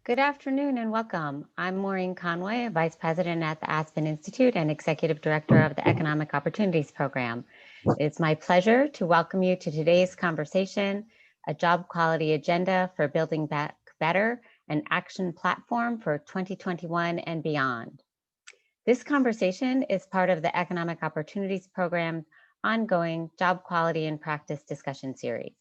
Good afternoon and welcome. I'm Maureen Conway, Vice President at the Aspen Institute and Executive Director of the Economic Opportunities Program. It's my pleasure to welcome you to today's conversation, a job quality agenda for building back better, an action platform for 2021 and beyond. This conversation is part of the Economic Opportunities Program's ongoing Job Quality and Practice discussion series,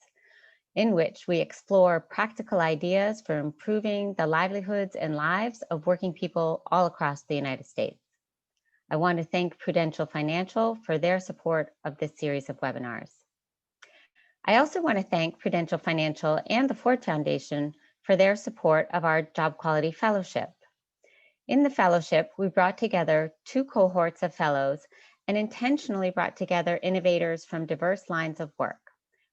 in which we explore practical ideas for improving the livelihoods and lives of working people all across the United States. I want to thank Prudential Financial for their support of this series of webinars. I also want to thank Prudential Financial and the Ford Foundation for their support of our Job Quality Fellowship. In the fellowship, we brought together two cohorts of fellows and intentionally brought together innovators from diverse lines of work,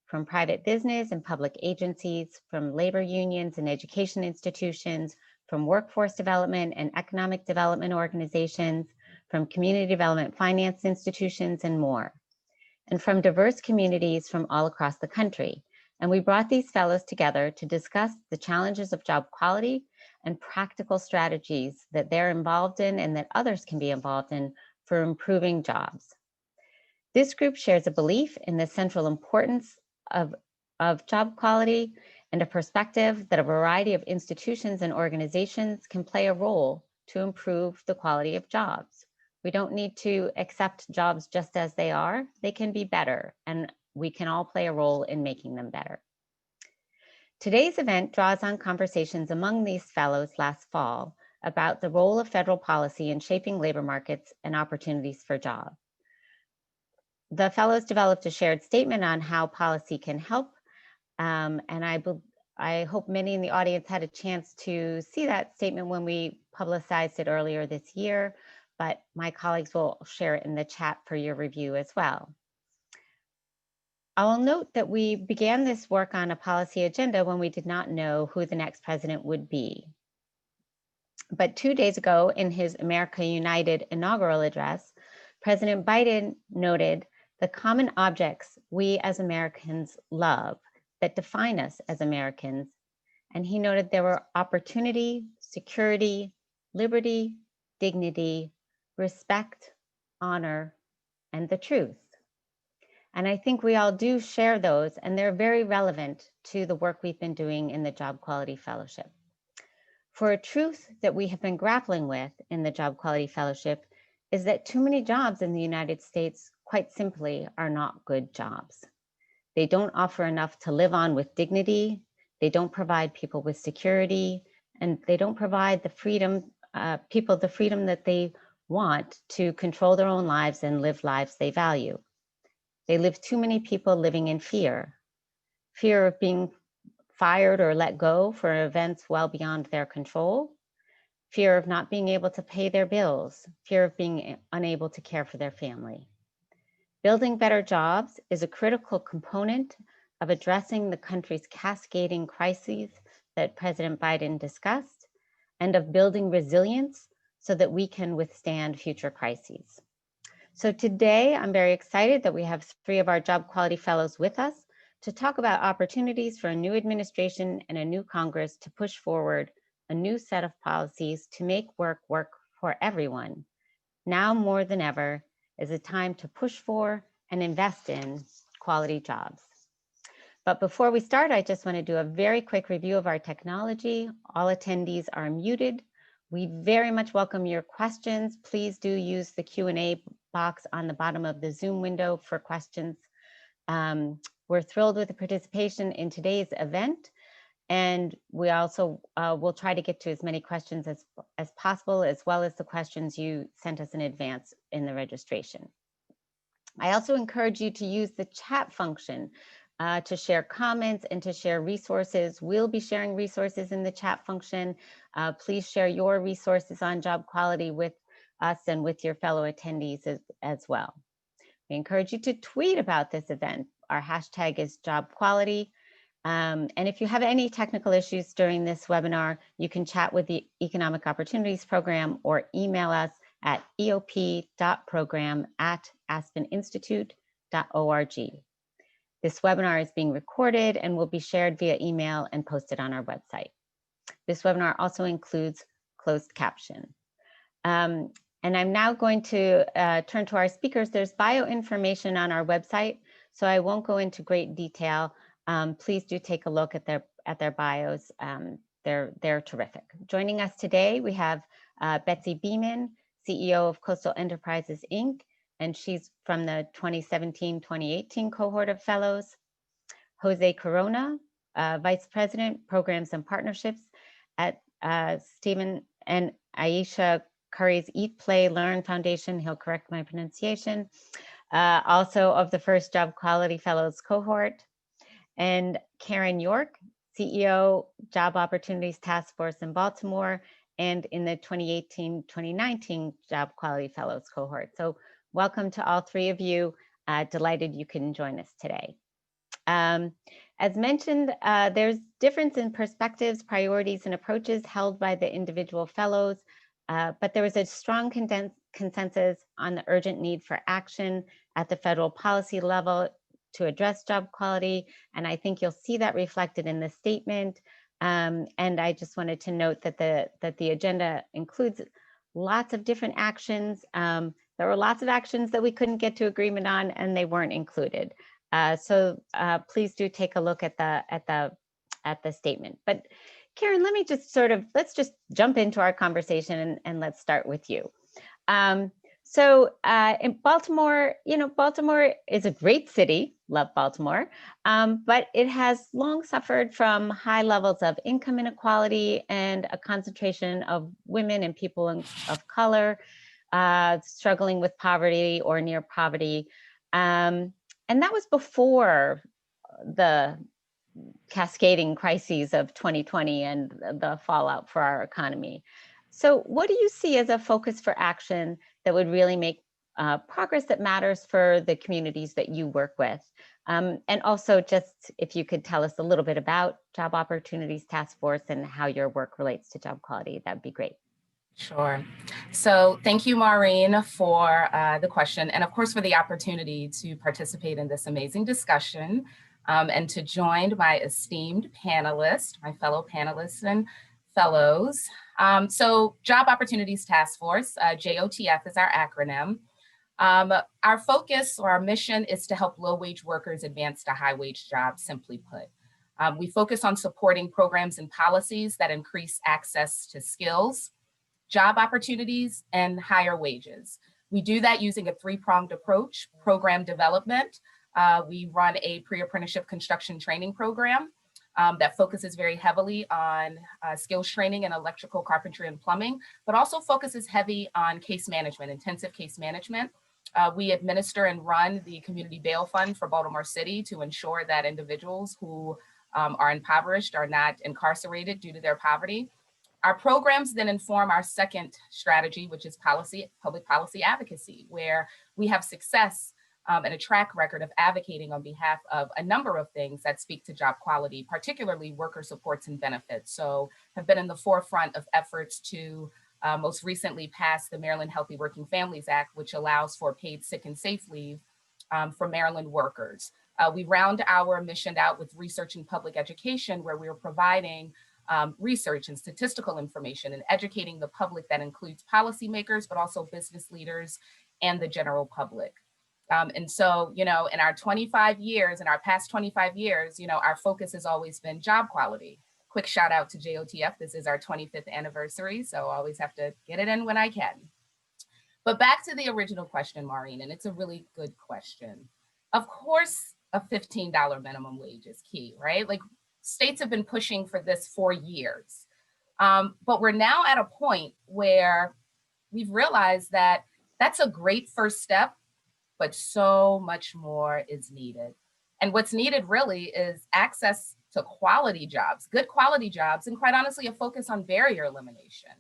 from private business and public agencies, from labor unions and education institutions, from workforce development and economic development organizations, from community development finance institutions, and more, and from diverse communities from all across the country. And we brought these fellows together to discuss the challenges of job quality and practical strategies that they're involved in and that others can be involved in for improving jobs. This group shares a belief in the central importance of job quality and a perspective that a variety of institutions and organizations can play a role to improve the quality of jobs. We don't need to accept jobs just as they are. They can be better, and we can all play a role in making them better. Today's event draws on conversations among these fellows last fall about the role of federal policy in shaping labor markets and opportunities for jobs. The fellows developed a shared statement on how policy can help, and I hope many in the audience had a chance to see that statement when we publicized it earlier this year, but my colleagues will share it in the chat for your review as well. I will note that we began this work on a policy agenda when we did not know who the next president would be. But 2 days ago, in his America United inaugural address, President Biden noted the common objects we as Americans love that define us as Americans. And he noted there were opportunity, security, liberty, dignity, respect, honor, and the truth. And I think we all do share those, and they're very relevant to the work we've been doing in the Job Quality Fellowship. For a truth that we have been grappling with in the Job Quality Fellowship is that too many jobs in the United States, quite simply, are not good jobs. They don't offer enough to live on with dignity. They don't provide people with security, and they don't provide the freedom, people the freedom that they want to control their own lives and live lives they value. They leave too many people living in fear of being fired or let go for events well beyond their control, fear of not being able to pay their bills, fear of being unable to care for their family. Building better jobs is a critical component of addressing the country's cascading crises that President Biden discussed, and of building resilience so that we can withstand future crises. So today, I'm very excited that we have 3 of our Job Quality Fellows with us to talk about opportunities for a new administration and a new Congress to push forward a new set of policies to make work for everyone. Now more than ever is a time to push for and invest in quality jobs. But before we start, I just want to do a very quick review of our technology. All attendees are muted. We very much welcome your questions. Please do use the Q&A box on the bottom of the Zoom window for questions. We're thrilled with the participation in today's event, and we also will try to get to as many questions as possible, as well as the questions you sent us in advance in the registration. I also encourage you to use the chat function to share comments and to share resources. We'll be sharing resources in the chat function. Please share your resources on job quality with us and with your fellow attendees as well. We encourage you to tweet about this event. Our hashtag is job quality. And if you have any technical issues during this webinar, you can chat with the Economic Opportunities Program or email us at eop.program@aspeninstitute.org. This webinar is being recorded and will be shared via email and posted on our website. This webinar also includes closed caption. And I'm now going to turn to our speakers. There's bio information on our website, so I won't go into great detail. Please do take a look at their bios. They're terrific. Joining us today, we have Betsy Beeman, CEO of Coastal Enterprises, Inc., and she's from the 2017-2018 cohort of fellows. Jose Corona, Vice President, Programs and Partnerships at Stephen and Aisha Curry's Eat, Play, Learn Foundation. He'll correct my pronunciation. Also of the first Job Quality Fellows cohort. And Karen York, CEO, Job Opportunities Task Force in Baltimore, and in the 2018-2019 Job Quality Fellows cohort. So welcome to all three of you. Delighted you can join us today. As mentioned, there's difference in perspectives, priorities, and approaches held by the individual fellows, but there was a strong consensus on the urgent need for action at the federal policy level to address job quality, and I think you'll see that reflected in the statement. And I just wanted to note that the agenda includes lots of different actions. There were lots of actions that we couldn't get to agreement on, and they weren't included. So please do take a look at the statement. But Karen, let's just jump into our conversation and let's start with you. So in Baltimore, Baltimore is a great city, love Baltimore, but it has long suffered from high levels of income inequality and a concentration of women and people of color struggling with poverty or near poverty. And that was before the cascading crises of 2020 and the fallout for our economy. So what do you see as a focus for action that would really make progress that matters for the communities that you work with? And also just if you could tell us a little bit about Job Opportunities Task Force and how your work relates to job quality, that'd be great. Sure. So thank you, Maureen, for the question, and of course for the opportunity to participate in this amazing discussion and to join my esteemed panelists, my fellow panelists and fellows. So Job Opportunities Task Force, JOTF is our acronym. Our focus or our mission is to help low-wage workers advance to high-wage jobs, simply put. We focus on supporting programs and policies that increase access to skills, job opportunities, and higher wages. We do that using a three-pronged approach: program development. We run a pre-apprenticeship construction training program that focuses very heavily on skills training in electrical, carpentry, and plumbing, but also focuses heavy on case management, intensive case management. We administer and run the Community Bail Fund for Baltimore City to ensure that individuals who are impoverished are not incarcerated due to their poverty. Our programs then inform our second strategy, which is public policy advocacy, where we have success and a track record of advocating on behalf of a number of things that speak to job quality, particularly worker supports and benefits. So have been in the forefront of efforts to most recently pass the Maryland Healthy Working Families Act, which allows for paid sick and safe leave for Maryland workers. We round our mission out with research and public education, where we are providing research and statistical information and educating the public that includes policymakers, but also business leaders and the general public. And so, in our 25 years, in our past 25 years, our focus has always been job quality. Quick shout out to JOTF. This is our 25th anniversary, so I always have to get it in when I can. But back to the original question, Maureen, and it's a really good question. Of course, a $15 minimum wage is key, right? Like, states have been pushing for this for years. But we're now at a point where we've realized that that's a great first step, but so much more is needed. And what's needed really is access to quality jobs, good quality jobs, and quite honestly, a focus on barrier elimination.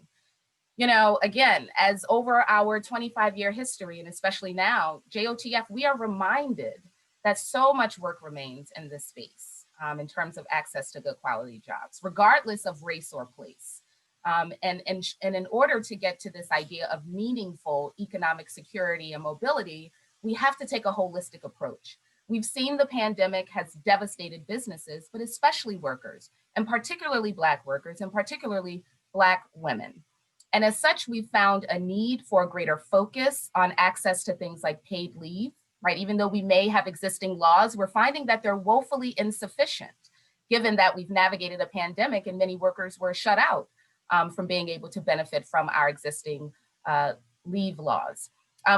Again, as over our 25-year history, and especially now, JOTF, we are reminded that so much work remains in this space in terms of access to good quality jobs, regardless of race or place. And in order to get to this idea of meaningful economic security and mobility, we have to take a holistic approach. We've seen the pandemic has devastated businesses, but especially workers, and particularly Black workers, and particularly Black women. And as such, we've found a need for a greater focus on access to things like paid leave, right? Even though we may have existing laws, we're finding that they're woefully insufficient, given that we've navigated a pandemic and many workers were shut out from being able to benefit from our existing leave laws.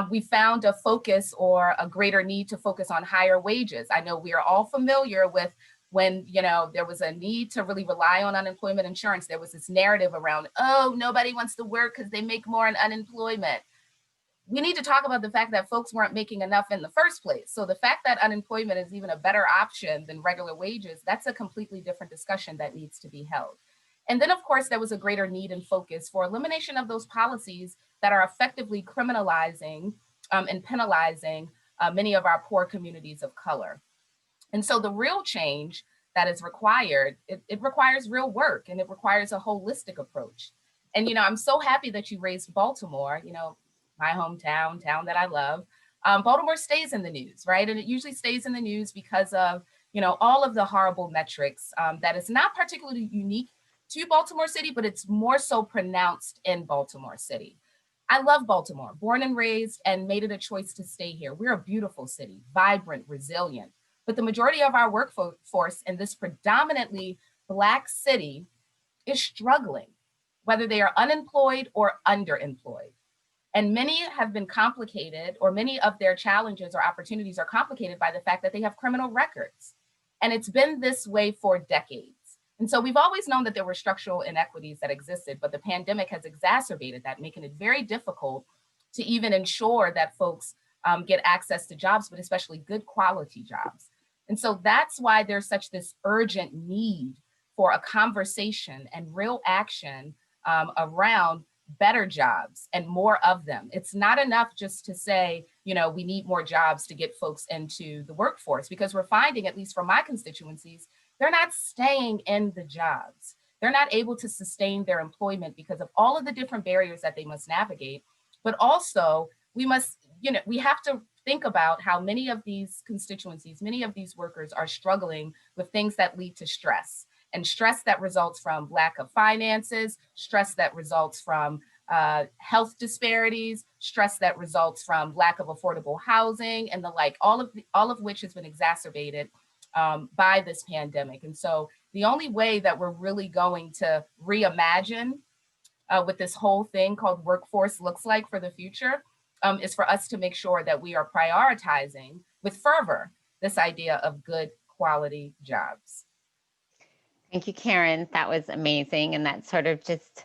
We found a focus or a greater need to focus on higher wages. I know we are all familiar with when, there was a need to really rely on unemployment insurance. There was this narrative around, oh, nobody wants to work because they make more in unemployment. We need to talk about the fact that folks weren't making enough in the first place. So the fact that unemployment is even a better option than regular wages, that's a completely different discussion that needs to be held. And then, of course, there was a greater need and focus for elimination of those policies that are effectively criminalizing and penalizing many of our poor communities of color. And so the real change that is required, it requires real work, and it requires a holistic approach. And, I'm so happy that you raised Baltimore, my hometown, town that I love. Baltimore stays in the news, right? And it usually stays in the news because of, all of the horrible metrics that is not particularly unique to Baltimore City, but it's more so pronounced in Baltimore City. I love Baltimore, born and raised, and made it a choice to stay here. We're a beautiful city, vibrant, resilient. But the majority of our workforce in this predominantly Black city is struggling, whether they are unemployed or underemployed. And many have been complicated, or many of their challenges or opportunities are complicated by the fact that they have criminal records. And it's been this way for decades. And so we've always known that there were structural inequities that existed, but the pandemic has exacerbated that, making it very difficult to even ensure that folks get access to jobs, but especially good quality jobs. And so that's why there's such this urgent need for a conversation and real action around better jobs and more of them. It's not enough just to say, we need more jobs to get folks into the workforce, because we're finding, at least for my constituencies, they're not staying in the jobs. They're not able to sustain their employment because of all of the different barriers that they must navigate. But also, we have to think about how many of these constituencies, many of these workers are struggling with things that lead to stress, and stress that results from lack of finances, stress that results from health disparities, stress that results from lack of affordable housing and the like, all of which has been exacerbated by this pandemic. And so the only way that we're really going to reimagine what this whole thing called workforce looks like for the future is for us to make sure that we are prioritizing with fervor this idea of good quality jobs. Thank you, Karen. That was amazing. And that sort of just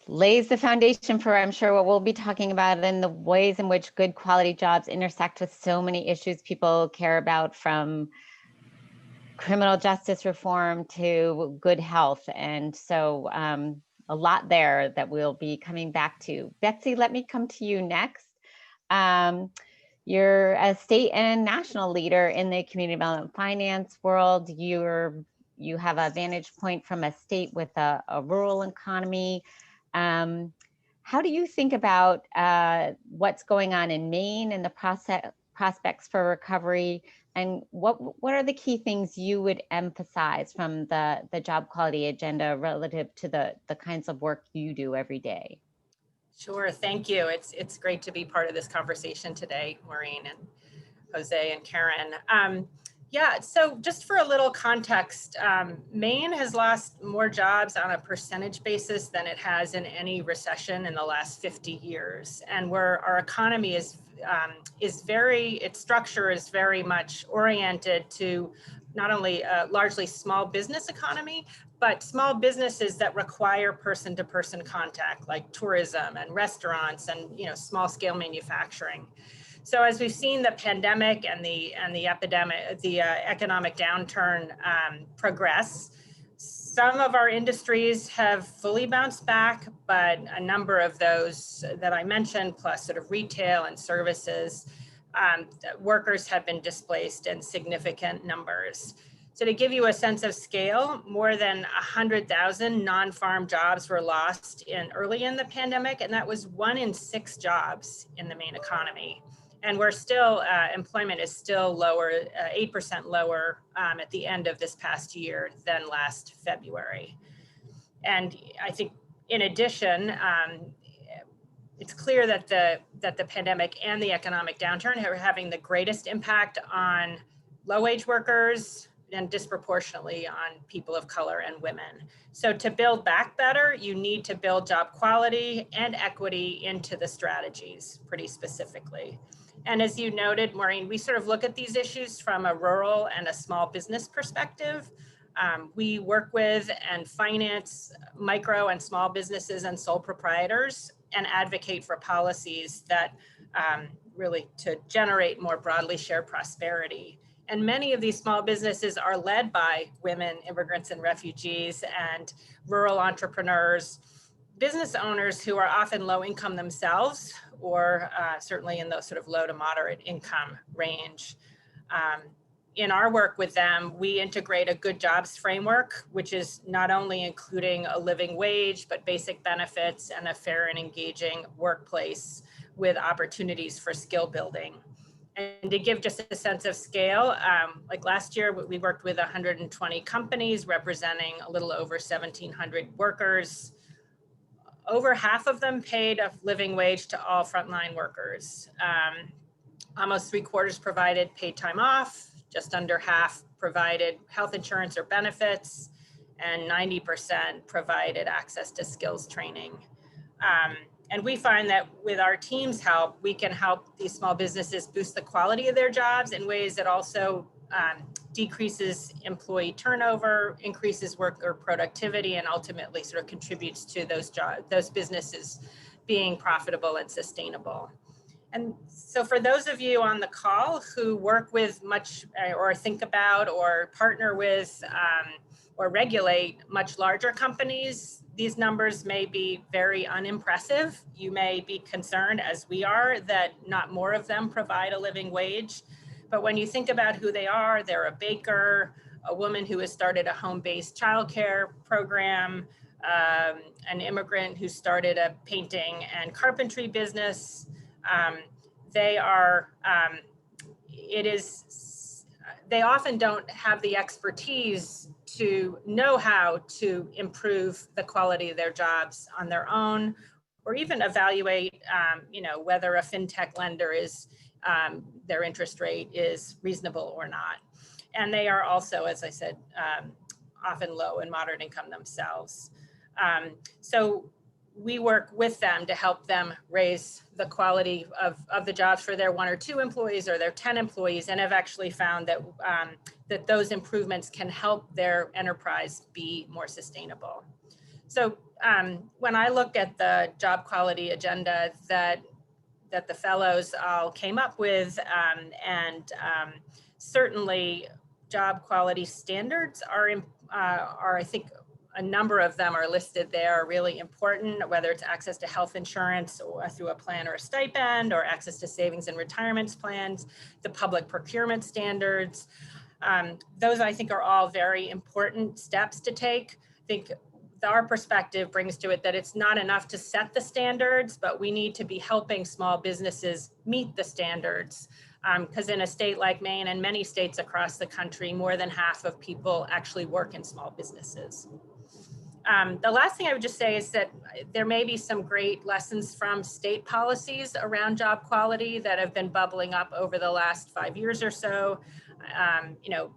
lays the foundation for, I'm sure, what we'll be talking about in the ways in which good quality jobs intersect with so many issues people care about, from criminal justice reform to good health. And so a lot there that we'll be coming back to. Betsy, let me come to you next. You're a state and national leader in the community development finance world. You have a vantage point from a state with a rural economy. How do you think about what's going on in Maine and the prospects for recovery? And what are the key things you would emphasize from the job quality agenda relative to the kinds of work you do every day? Sure, thank you. It's great to be part of this conversation today, Maureen and Jose and Karen. Yeah, so just for a little context, Maine has lost more jobs on a percentage basis than it has in any recession in the last 50 years. And where our economy is its structure is very much oriented to not only a largely small business economy, but small businesses that require person-to-person contact, like tourism and restaurants and small scale manufacturing. So as we've seen the pandemic and the economic downturn progress, some of our industries have fully bounced back, but a number of those that I mentioned, plus sort of retail and services, workers have been displaced in significant numbers. So to give you a sense of scale, more than 100,000 non-farm jobs were lost early in the pandemic, and that was 1 in 6 jobs in the Maine economy. And we're still, employment is still lower, 8% lower at the end of this past year than last February. And I think in addition, it's clear that the pandemic and the economic downturn are having the greatest impact on low-wage workers and disproportionately on people of color and women. So to build back better, you need to build job quality and equity into the strategies pretty specifically. And as you noted, Maureen, we sort of look at these issues from a rural and a small business perspective. We work with and finance micro and small businesses and sole proprietors and advocate for policies that really to generate more broadly shared prosperity. And many of these small businesses are led by women, immigrants, and refugees, and rural entrepreneurs, business owners who are often low income themselves, or certainly in the sort of low to moderate income range. In our work with them, we integrate a good jobs framework, which is not only including a living wage, but basic benefits and a fair and engaging workplace with opportunities for skill building. And to give just a sense of scale, like last year, we worked with 120 companies representing a little over 1,700 workers. Over half of them paid a living wage to all frontline workers. Almost 3/4 provided paid time off, just under half provided health insurance or benefits, and 90% provided access to skills training. And we find that with our team's help, we can help these small businesses boost the quality of their jobs in ways that also decreases employee turnover, increases worker productivity, and ultimately sort of contributes to those businesses being profitable and sustainable. And so for those of you on the call who work with much or think about or partner with or regulate much larger companies, these numbers may be very unimpressive. You may be concerned, as we are, that not more of them provide a living wage. But when you think about who they are, they're a baker, a woman who has started a home-based childcare program, an immigrant who started a painting and carpentry business. They often don't have the expertise to know how to improve the quality of their jobs on their own, or even evaluate, whether a fintech lender is, their interest rate is reasonable or not. And they are also, as I said, often low and moderate income themselves. So we work with them to help them raise the quality of the jobs for their 1 or 2 employees or their 10 employees, and have actually found that, that those improvements can help their enterprise be more sustainable. So when I look at the job quality agenda that the fellows all came up with, certainly job quality standards are I think, a number of them are listed there, are really important, whether it's access to health insurance or through a plan or a stipend, or access to savings and retirement plans, the public procurement standards. Those I think are all very important steps to take. I think our perspective brings to it that it's not enough to set the standards, but we need to be helping small businesses meet the standards. Because in a state like Maine and many states across the country, more than half of people actually work in small businesses. The last thing I would just say is that there may be some great lessons from state policies around job quality that have been bubbling up over the last 5 years or so.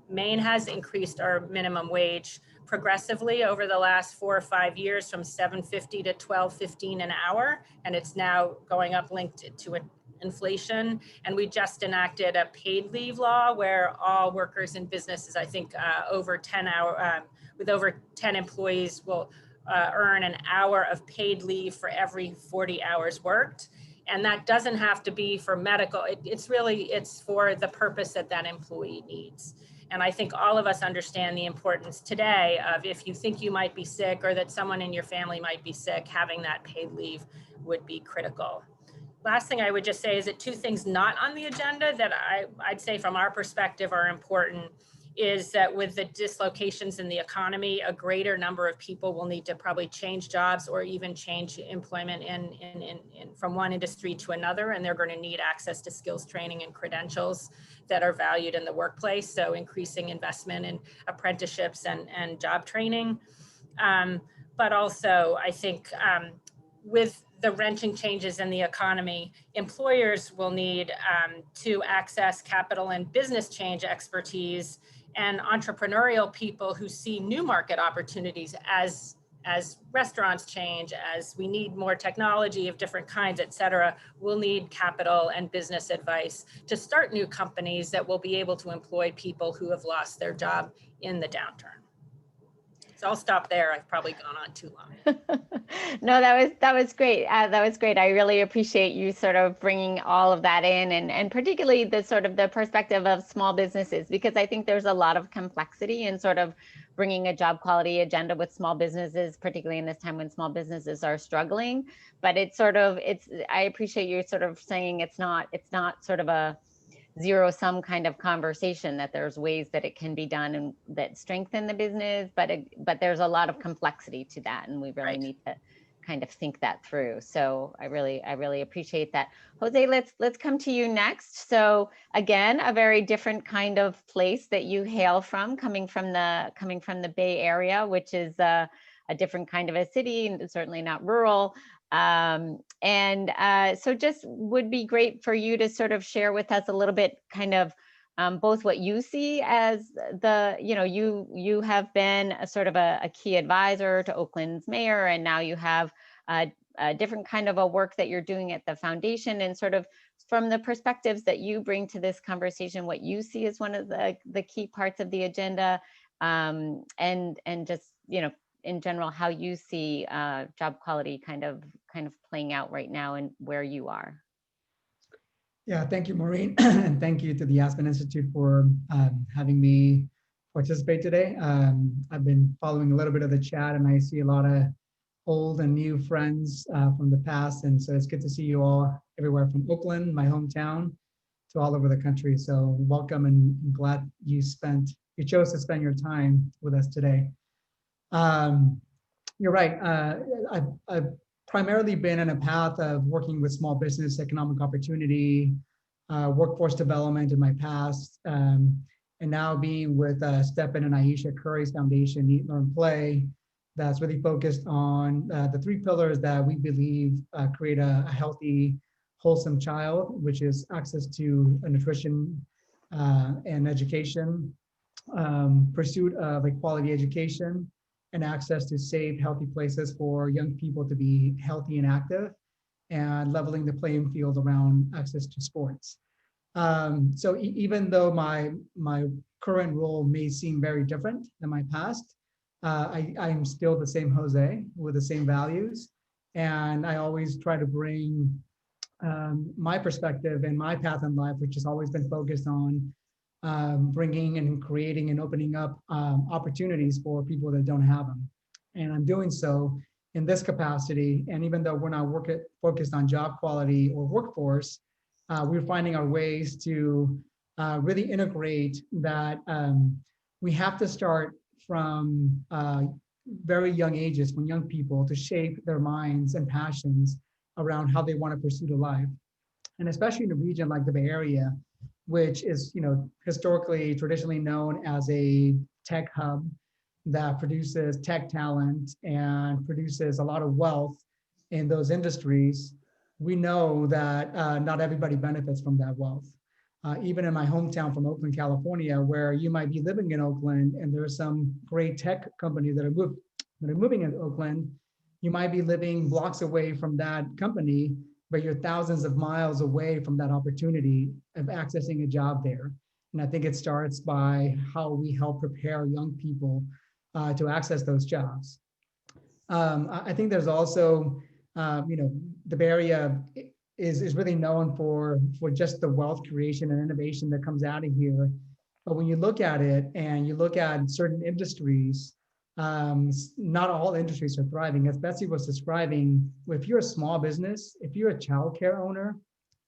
Maine has increased our minimum wage progressively over the last 4 or 5 years from $7.50 to $12.15 an hour, and it's now going up linked to inflation. And we just enacted a paid leave law where all workers in businesses, I think with over 10 employees will earn an hour of paid leave for every 40 hours worked. And that doesn't have to be for medical. It's for the purpose that employee needs. And I think all of us understand the importance today of, if you think you might be sick or that someone in your family might be sick, having that paid leave would be critical. Last thing I would just say is that 2 things not on the agenda that I'd say from our perspective are important is that with the dislocations in the economy, a greater number of people will need to probably change jobs or even change employment from one industry to another, and they're going to need access to skills training and credentials that are valued in the workplace. So increasing investment in apprenticeships and job training. But also, I think with the wrenching changes in the economy, employers will need to access capital and business change expertise and entrepreneurial people who see new market opportunities as restaurants change, as we need more technology of different kinds, et cetera. We'll need capital and business advice to start new companies that will be able to employ people who have lost their job in the downturn. So I'll stop there. I've probably gone on too long. No, that was great. That was great. I really appreciate you sort of bringing all of that in, and particularly the sort of the perspective of small businesses, because I think there's a lot of complexity in sort of bringing a job quality agenda with small businesses, particularly in this time when small businesses are struggling. But I appreciate you sort of saying it's not sort of a zero-sum kind of conversation, that there's ways that it can be done and that strengthen the business, but there's a lot of complexity to that, and we really need to kind of think that through. So I really appreciate that. Jose, let's come to you next. So again, a very different kind of place that you hail from, coming from the Bay Area, which is a different kind of a city, and certainly not rural. So just would be great for you to sort of share with us a little bit kind of both what you see as you have been a sort of a key advisor to Oakland's mayor, and now you have a different kind of a work that you're doing at the foundation, and sort of from the perspectives that you bring to this conversation, what you see as one of the key parts of the agenda, and just, in general, how you see job quality kind of playing out right now and where you are. Yeah, thank you, Maureen, and thank you to the Aspen Institute for having me participate today. I've been following a little bit of the chat, and I see a lot of old and new friends from the past, and so it's good to see you all everywhere from Oakland, my hometown, to all over the country. So welcome, and I'm glad you chose to spend your time with us today. You're right. I've primarily been in a path of working with small business, economic opportunity, workforce development in my past, and now being with Stephen and Aisha Curry's foundation, Eat, Learn, Play, that's really focused on the three pillars that we believe create a healthy, wholesome child, which is access to nutrition and education, pursuit of a quality education, and access to safe, healthy places for young people to be healthy and active, and leveling the playing field around access to sports. So even though my current role may seem very different than my past, I'm still the same Jose with the same values. And I always try to bring my perspective and my path in life, which has always been focused on bringing and creating and opening up opportunities for people that don't have them. And I'm doing so in this capacity. And even though we're not focused on job quality or workforce, we're finding our ways to really integrate that. We have to start from very young ages, from young people, to shape their minds and passions around how they want to pursue the life. And especially in a region like the Bay Area, which is, historically, traditionally known as a tech hub that produces tech talent and produces a lot of wealth in those industries, we know that not everybody benefits from that wealth. Even in my hometown from Oakland, California, where you might be living in Oakland and there are some great tech companies that are moving into Oakland, you might be living blocks away from that company, but you're thousands of miles away from that opportunity of accessing a job there. And I think it starts by how we help prepare young people to access those jobs. I think there's also, the Bay Area is really known for just the wealth creation and innovation that comes out of here. But when you look at it and you look at certain industries, not all industries are thriving. As Betsy was describing, if you're a small business, if you're a childcare owner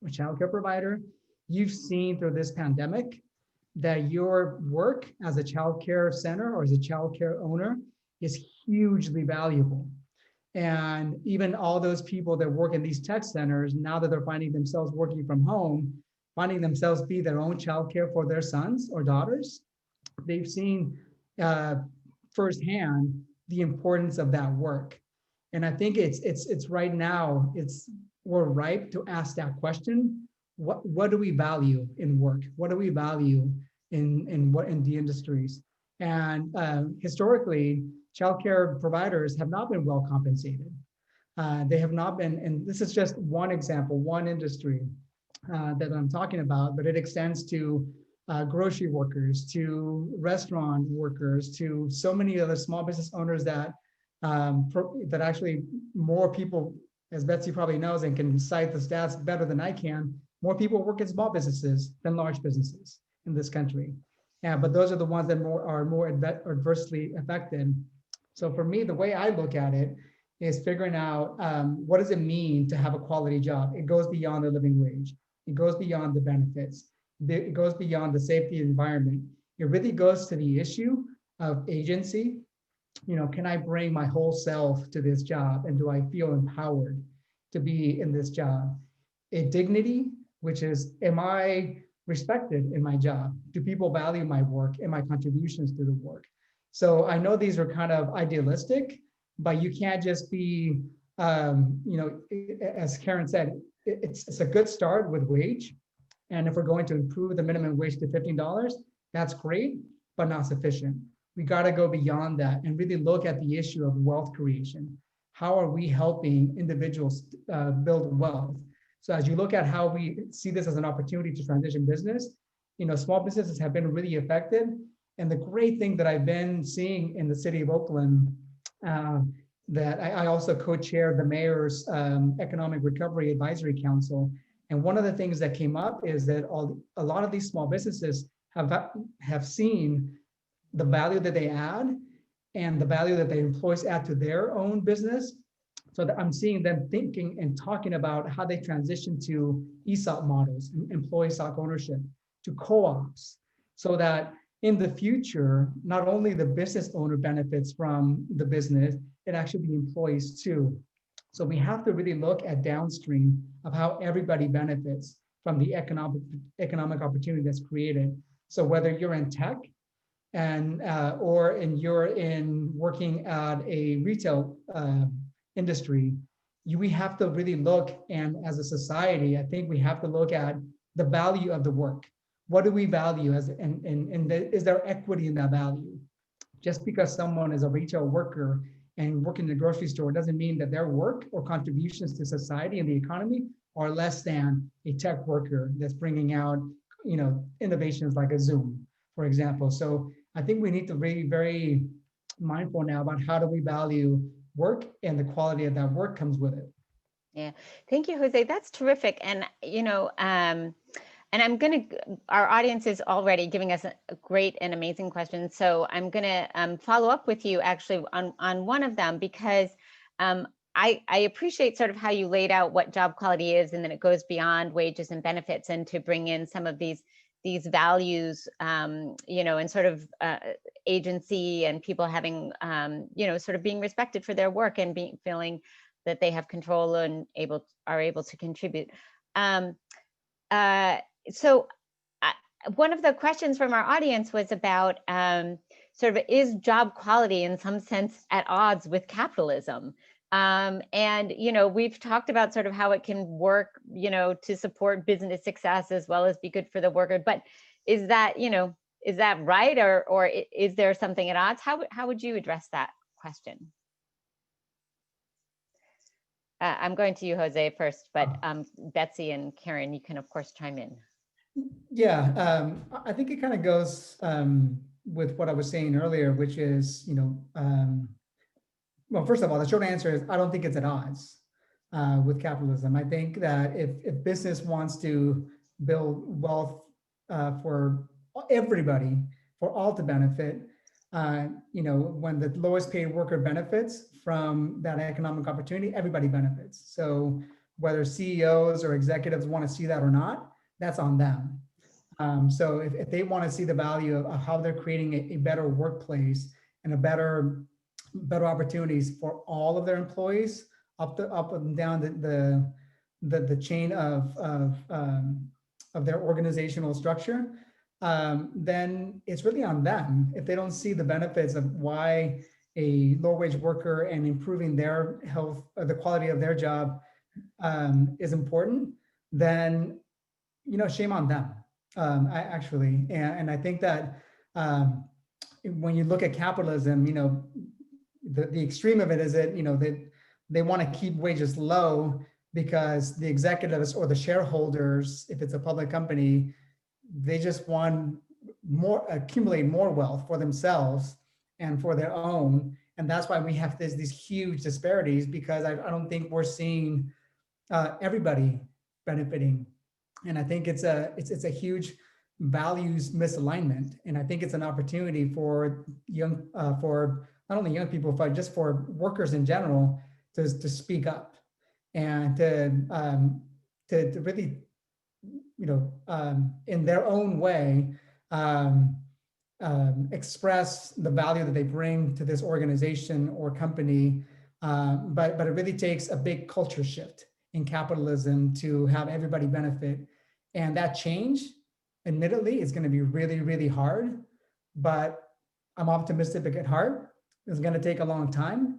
or childcare provider, you've seen through this pandemic that your work as a childcare center or as a childcare owner is hugely valuable. And even all those people that work in these tech centers, now that they're finding themselves working from home, finding themselves be their own childcare for their sons or daughters, they've seen firsthand the importance of that work. And I think it's right now, we're ripe to ask that question. What do we value in work? What do we value in the industries? And historically, childcare providers have not been well compensated. They have not been, and this is just one example, one industry that I'm talking about, but it extends to grocery workers, to restaurant workers, to so many other small business owners that that actually more people, as Betsy probably knows and can cite the stats better than I can, more people work in small businesses than large businesses in this country. Yeah, but those are the ones that are more adversely affected. So for me, the way I look at it is figuring out what does it mean to have a quality job? It goes beyond the living wage. It goes beyond the benefits. It goes beyond the safety environment. It really goes to the issue of agency. You know, can I bring my whole self to this job? And do I feel empowered to be in this job? A dignity, which is, am I respected in my job? Do people value my work and my contributions to the work? So I know these are kind of idealistic, but you can't just be, you know, as Karen said, it's a good start with wage. And if we're going to improve the minimum wage to $15, that's great, but not sufficient. We got to go beyond that and really look at the issue of wealth creation. How are we helping individuals build wealth? So as you look at how we see this as an opportunity to transition business, you know, small businesses have been really affected. And the great thing that I've been seeing in the city of Oakland, that I also co-chair the mayor's Economic Recovery Advisory Council. And one of the things that came up is that a lot of these small businesses have seen the value that they add and the value that their employees add to their own business. So that I'm seeing them thinking and talking about how they transition to ESOP models, employee stock ownership, to co-ops, so that in the future, not only the business owner benefits from the business, it actually the employees too. So we have to really look at downstream of how everybody benefits from the economic opportunity that's created. So whether you're in tech and you're in working at a retail industry, we have to really look, and as a society, I think we have to look at the value of the work. What do we value is there equity in that value? Just because someone is a retail worker and working in the grocery store doesn't mean that their work or contributions to society and the economy are less than a tech worker that's bringing out, you know, innovations like a Zoom, for example. So I think we need to be very mindful now about how do we value work, and the quality of that work comes with it. Yeah, thank you, Jose. That's terrific. And, you know, and our audience is already giving us a great and amazing questions. So I'm going to follow up with you actually on one of them, because I appreciate sort of how you laid out what job quality is, and then it goes beyond wages and benefits, and to bring in some of these values, you know, and sort of agency, and people having, you know, sort of being respected for their work and feeling that they have control and are able to contribute. So one of the questions from our audience was about sort of, is job quality in some sense at odds with capitalism? And, you know, we've talked about sort of how it can work, you know, to support business success as well as be good for the worker. But is that, you know, is that right? Or is there something at odds? How would you address that question? I'm going to you, Jose, first, but Betsy and Karen, you can of course chime in. Yeah, I think it kind of goes with what I was saying earlier, which is, you know, well, first of all, the short answer is I don't think it's at odds with capitalism. I think that if business wants to build wealth for everybody, for all to benefit, you know, when the lowest paid worker benefits from that economic opportunity, everybody benefits. So whether CEOs or executives want to see that or not, that's on them. So if they want to see the value of how they're creating a better workplace and a better opportunities for all of their employees up and down the chain of their organizational structure, then it's really on them. If they don't see the benefits of why a low wage worker and improving their health or the quality of their job is important, then, shame on them. And I think that when you look at capitalism, the extreme of it is that, they want to keep wages low because the executives or the shareholders, if it's a public company, they just want accumulate more wealth for themselves and for their own. And that's why we have these huge disparities, because I don't think we're seeing everybody benefiting. And I think it's a huge values misalignment. And I think it's an opportunity for for not only young people, but just for workers in general to speak up and to really, in their own way, express the value that they bring to this organization or company. But it really takes a big culture shift in capitalism to have everybody benefit. And that change, admittedly, is going to be really, really hard, but I'm optimistic at heart. It's going to take a long time,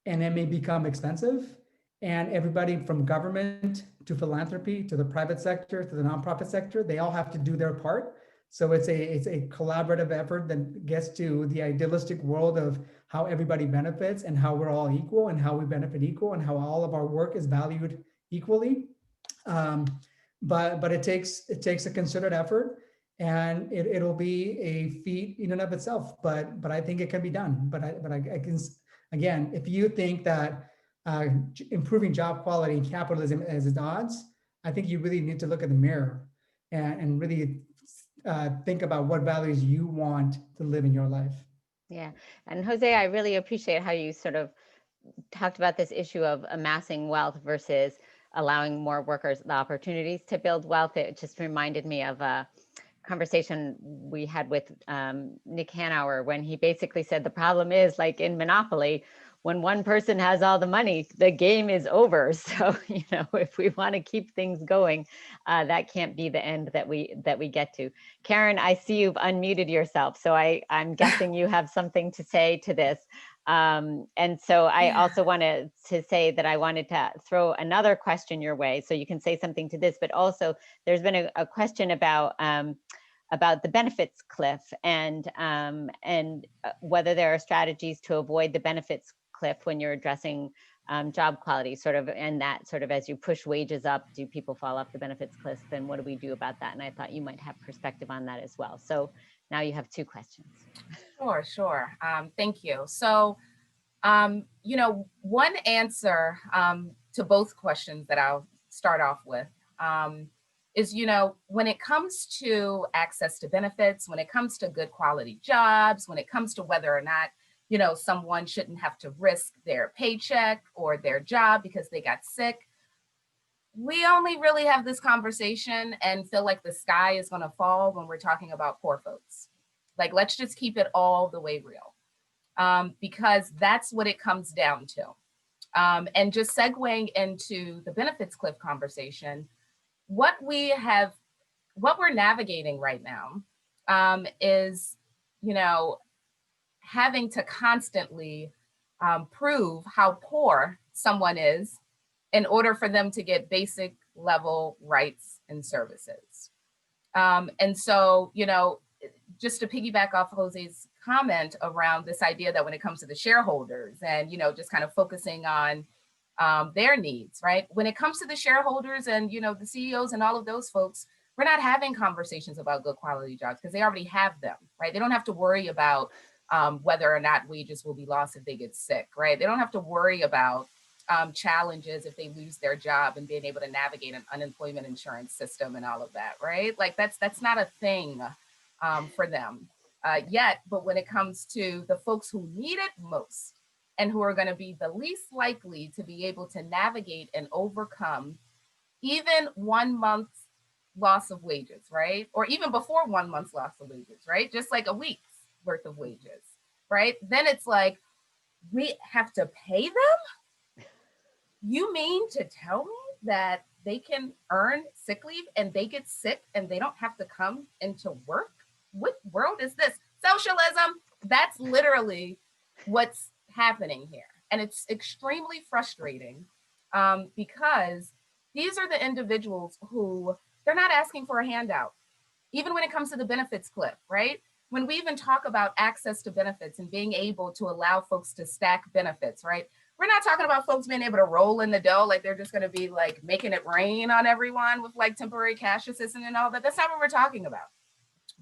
and it may become expensive. And everybody from government to philanthropy to the private sector to the nonprofit sector, they all have to do their part. So it's a collaborative effort that gets to the idealistic world of how everybody benefits and how we're all equal and how we benefit equal and how all of our work is valued equally. But it takes a considered effort, and it'll be a feat in and of itself. But I think it can be done. But I can, again, if you think that improving job quality and capitalism is at odds, I think you really need to look at the mirror and really think about what values you want to live in your life. Yeah. And Jose, I really appreciate how you sort of talked about this issue of amassing wealth versus allowing more workers the opportunities to build wealth. It just reminded me of a conversation we had with Nick Hanauer, when he basically said the problem is, like in Monopoly, when one person has all the money, the game is over. So, if we want to keep things going, that can't be the end that we get to. Karen, I see you've unmuted yourself, so I'm guessing you have something to say to this. And so I also wanted to say that I wanted to throw another question your way, so you can say something to this, but also there's been a question about the benefits cliff and whether there are strategies to avoid the benefits cliff when you're addressing job quality, sort of, and that sort of as you push wages up, do people fall off the benefits cliff, and what do we do about that? And I thought you might have perspective on that as well. So now you have 2 questions. Sure. Thank you. So, one answer to both questions that I'll start off with is, when it comes to access to benefits, when it comes to good quality jobs, when it comes to whether or not, someone shouldn't have to risk their paycheck or their job because they got sick, we only really have this conversation and feel like the sky is going to fall when we're talking about poor folks. Like, let's just keep it all the way real, because that's what it comes down to. And just segueing into the benefits cliff conversation, what we're navigating right now is, having to constantly prove how poor someone is in order for them to get basic level rights and services. And so, just to piggyback off Jose's comment around this idea that when it comes to the shareholders and, just kind of focusing on their needs, right? When it comes to the shareholders and, the CEOs and all of those folks, we're not having conversations about good quality jobs because they already have them, right? They don't have to worry about whether or not wages will be lost if they get sick, right? They don't have to worry about challenges if they lose their job and being able to navigate an unemployment insurance system and all of that, right? Like that's not a thing for them yet. But when it comes to the folks who need it most and who are going to be the least likely to be able to navigate and overcome even 1 month loss of wages, right? Or even before 1 month's loss of wages, right? Just like a week's worth of wages, right? Then it's like, we have to pay them? You mean to tell me that they can earn sick leave and they get sick and they don't have to come into work? What world is this? Socialism. That's literally what's happening here. And it's extremely frustrating because these are the individuals who, they're not asking for a handout, even when it comes to the benefits cliff, right? When we even talk about access to benefits and being able to allow folks to stack benefits, right? We're not talking about folks being able to roll in the dough, like they're just gonna be like making it rain on everyone with like temporary cash assistance and all that. That's not what we're talking about.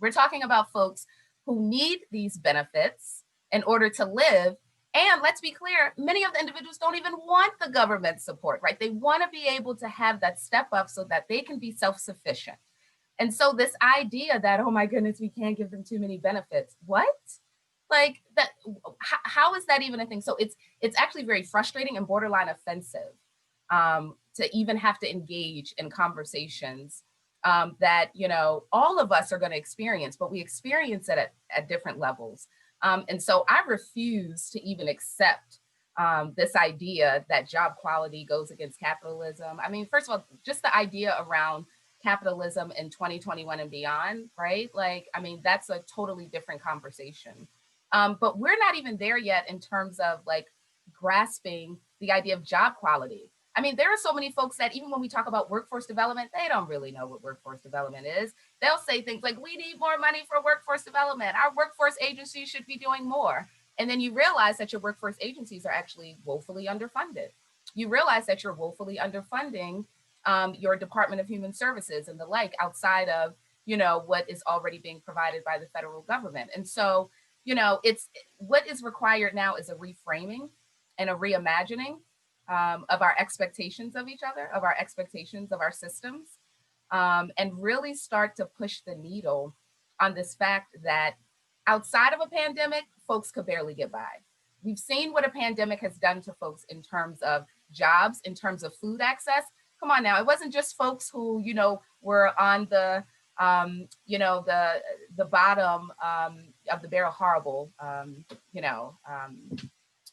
We're talking about folks who need these benefits in order to live. And let's be clear, many of the individuals don't even want the government support, right? They wanna be able to have that step up so that they can be self-sufficient. And so this idea that, oh my goodness, we can't give them too many benefits. What? Like that, how is that even a thing? So it's actually very frustrating and borderline offensive to even have to engage in conversations that, you know, all of us are going to experience, but we experience it at different levels. And so I refuse to even accept this idea that job quality goes against capitalism. I mean, first of all, just the idea around capitalism in 2021 and beyond, right? Like, I mean, that's a totally different conversation. But we're not even there yet in terms of like grasping the idea of job quality. I mean, there are so many folks that even when we talk about workforce development, they don't really know what workforce development is. They'll say things like, we need more money for workforce development. Our workforce agencies should be doing more. And then you realize that your workforce agencies are actually woefully underfunded. You realize that you're woefully underfunding your Department of Human Services and the like outside of, you know, what is already being provided by the federal government. And so, you know, it's what is required now is a reframing and a reimagining of our expectations of each other, of our expectations of our systems, and really start to push the needle on this fact that outside of a pandemic, folks could barely get by. We've seen what a pandemic has done to folks in terms of jobs, in terms of food access. Come on now, it wasn't just folks who, you know, were on the, you know, the bottom of the barrel, horrible, you know,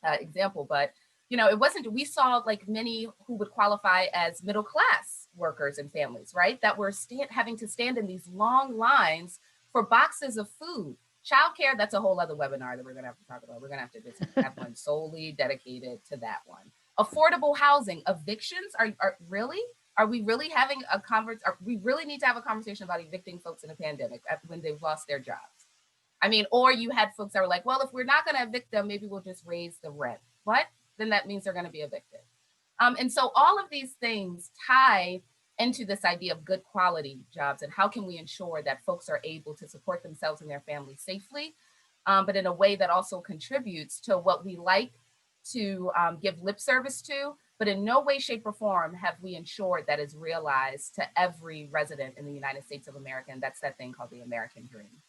example, but, you know, it wasn't, we saw like many who would qualify as middle class workers and families, right? That were having to stand in these long lines for boxes of food. Childcare, that's a whole other webinar that we're gonna have to talk about. We're gonna have to just have one solely dedicated to that one. Affordable housing, evictions, are we really having a conversation? We really need to have a conversation about evicting folks in a pandemic when they've lost their jobs. I mean, or you had folks that were like, well, if we're not gonna evict them, maybe we'll just raise the rent. What? Then that means they're gonna be evicted. And so all of these things tie into this idea of good quality jobs and how can we ensure that folks are able to support themselves and their families safely, but in a way that also contributes to what we like to give lip service to, but in no way, shape, or form have we ensured that is realized to every resident in the United States of America. And that's that thing called the American dream.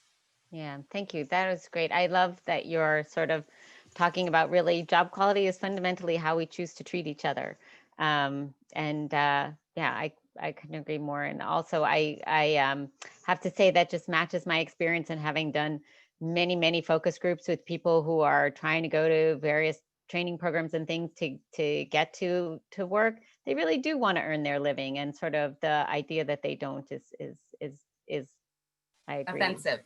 Yeah, thank you. That was great. I love that you're sort of talking about really job quality is fundamentally how we choose to treat each other. Yeah, I couldn't agree more. And also I have to say that just matches my experience in having done many focus groups with people who are trying to go to various training programs and things to get to work. They really do want to earn their living, and sort of the idea that they don't is I agree. Offensive.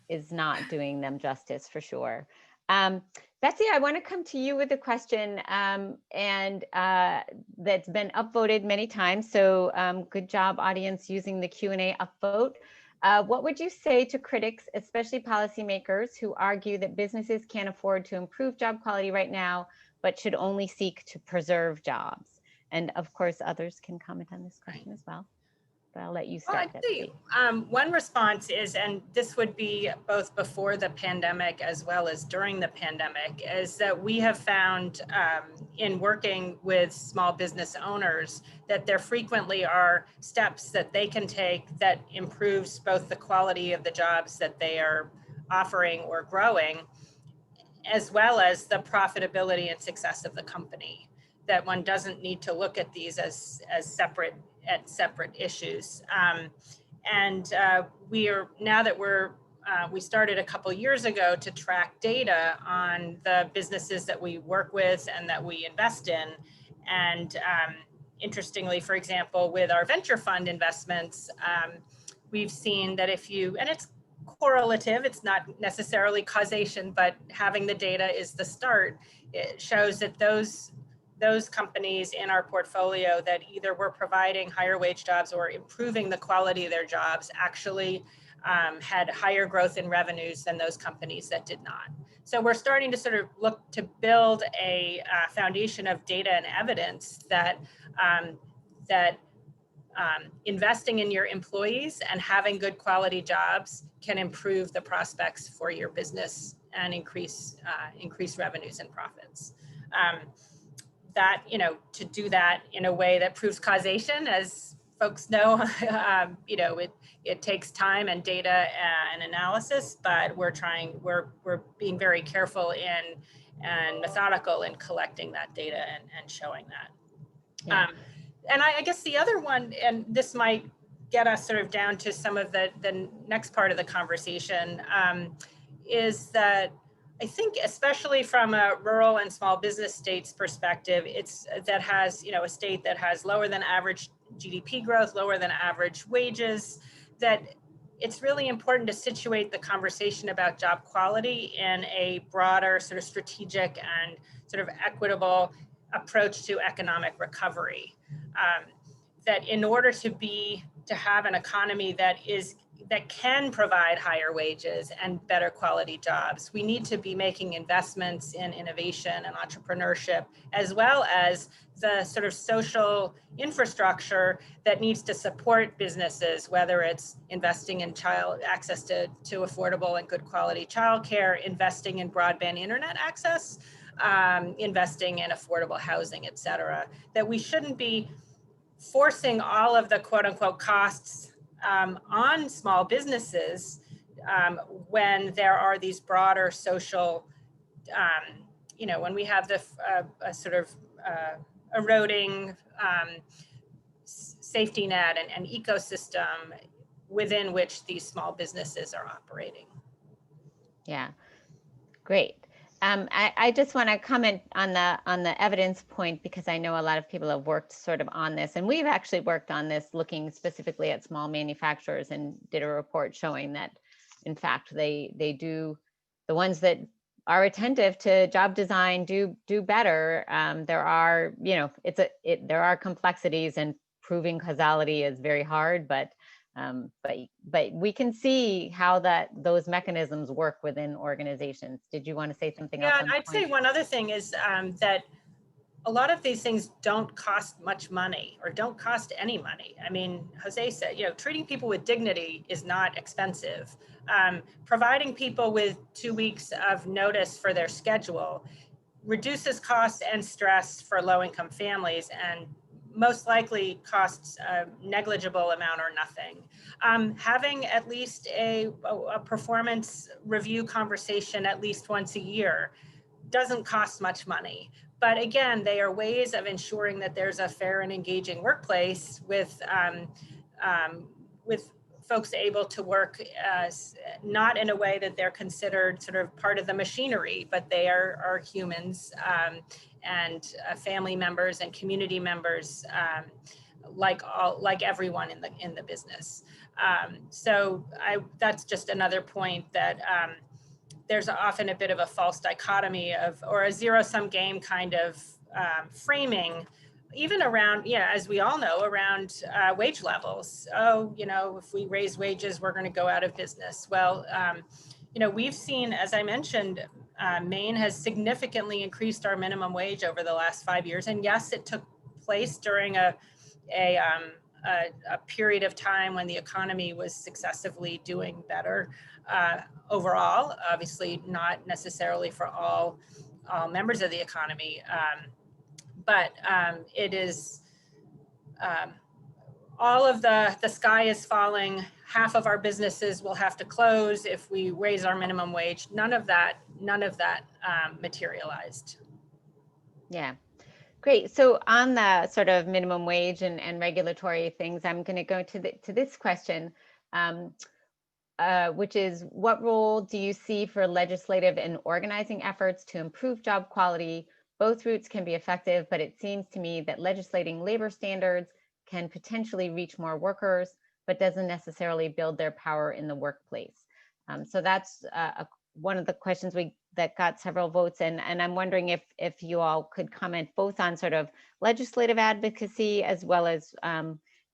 Is not doing them justice for sure. Betsy, I want to come to you with a question, and that's been upvoted many times. So good job, audience, using the Q&A upvote. What would you say to critics, especially policymakers, who argue that businesses can't afford to improve job quality right now, but should only seek to preserve jobs? And of course, others can comment on this question as well. But I'll let you start. Well, I'd say, one response is, and this would be both before the pandemic as well as during the pandemic, is that we have found in working with small business owners that there frequently are steps that they can take that improves both the quality of the jobs that they are offering or growing, as well as the profitability and success of the company. That one doesn't need to look at these as separate at separate issues. We started a couple years ago to track data on the businesses that we work with and that we invest in. And interestingly, for example, with our venture fund investments, we've seen that and it's correlative, it's not necessarily causation, but having the data is the start. It shows that those companies in our portfolio that either were providing higher wage jobs or improving the quality of their jobs actually had higher growth in revenues than those companies that did not. So we're starting to sort of look to build a foundation of data and evidence that investing in your employees and having good quality jobs can improve the prospects for your business and increase revenues and profits. To do that in a way that proves causation, as folks know, it takes time and data and analysis, but we're being very careful and methodical in collecting that data and showing that. Yeah. And I guess the other one, and this might get us sort of down to some of the next part of the conversation, is that I think, especially from a rural and small business states perspective, a state that has lower than average GDP growth, lower than average wages, that it's really important to situate the conversation about job quality in a broader sort of strategic and sort of equitable approach to economic recovery. That in order to have an economy that can provide higher wages and better quality jobs, we need to be making investments in innovation and entrepreneurship, as well as the sort of social infrastructure that needs to support businesses, whether it's investing in access to affordable and good quality childcare, investing in broadband internet access, investing in affordable housing, et cetera. That we shouldn't be forcing all of the quote unquote costs on small businesses when there are these broader social, when we have the sort of eroding safety net and ecosystem within which these small businesses are operating. Yeah, great. I just want to comment on the evidence point, because I know a lot of people have worked sort of on this, and we've actually worked on this looking specifically at small manufacturers and did a report showing that, in fact, the ones that are attentive to job design do better. There are, there are complexities, and proving causality is very hard, but we can see how those mechanisms work within organizations. Did you want to say something else? Yeah, I'd say one other thing is that a lot of these things don't cost much money or don't cost any money. I mean, Jose said, treating people with dignity is not expensive. Providing people with 2 weeks of notice for their schedule reduces costs and stress for low-income families, and most likely costs a negligible amount or nothing. Having at least a performance review conversation at least once a year doesn't cost much money. But again, they are ways of ensuring that there's a fair and engaging workplace with folks able to work not in a way that they're considered sort of part of the machinery, but they are humans and family members and community members, like everyone in the business. So that's just another point that there's often a bit of a false dichotomy or a zero-sum game kind of framing, even around, as we all know, around wage levels. Oh, if we raise wages, we're going to go out of business. Well, we've seen, as I mentioned, Maine has significantly increased our minimum wage over the last 5 years. And yes, it took place during a period of time when the economy was successively doing better overall, obviously not necessarily for all members of the economy. But it is all of the sky is falling. Half of our businesses will have to close if we raise our minimum wage. None of that materialized. Yeah. Great. So on the sort of minimum wage and regulatory things, I'm going to go to this question, which is, what role do you see for legislative and organizing efforts to improve job quality? Both routes can be effective, but it seems to me that legislating labor standards can potentially reach more workers, but doesn't necessarily build their power in the workplace. So that's one of the questions that got several votes, and I'm wondering if you all could comment both on sort of legislative advocacy as well as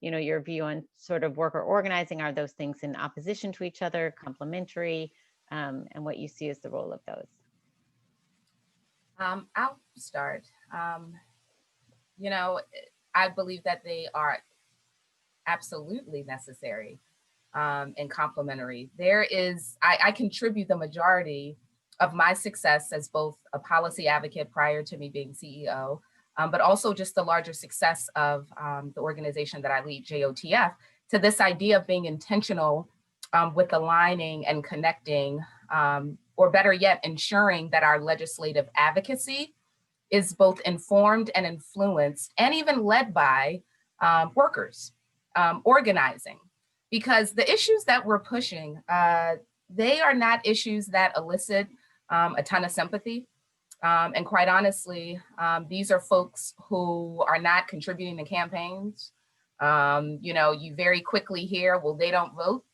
your view on sort of worker organizing. Are those things in opposition to each other, complementary, and what you see as the role of those? I'll start. I believe that they are absolutely necessary and complementary. I contribute the majority of my success as both a policy advocate prior to me being CEO, but also just the larger success of the organization that I lead, JOTF, to this idea of being intentional with aligning and connecting, or better yet, ensuring that our legislative advocacy is both informed and influenced and even led by workers, organizing. Because the issues that we're pushing, they are not issues that elicit a ton of sympathy. And quite honestly, these are folks who are not contributing to campaigns. You very quickly hear, well, they don't vote.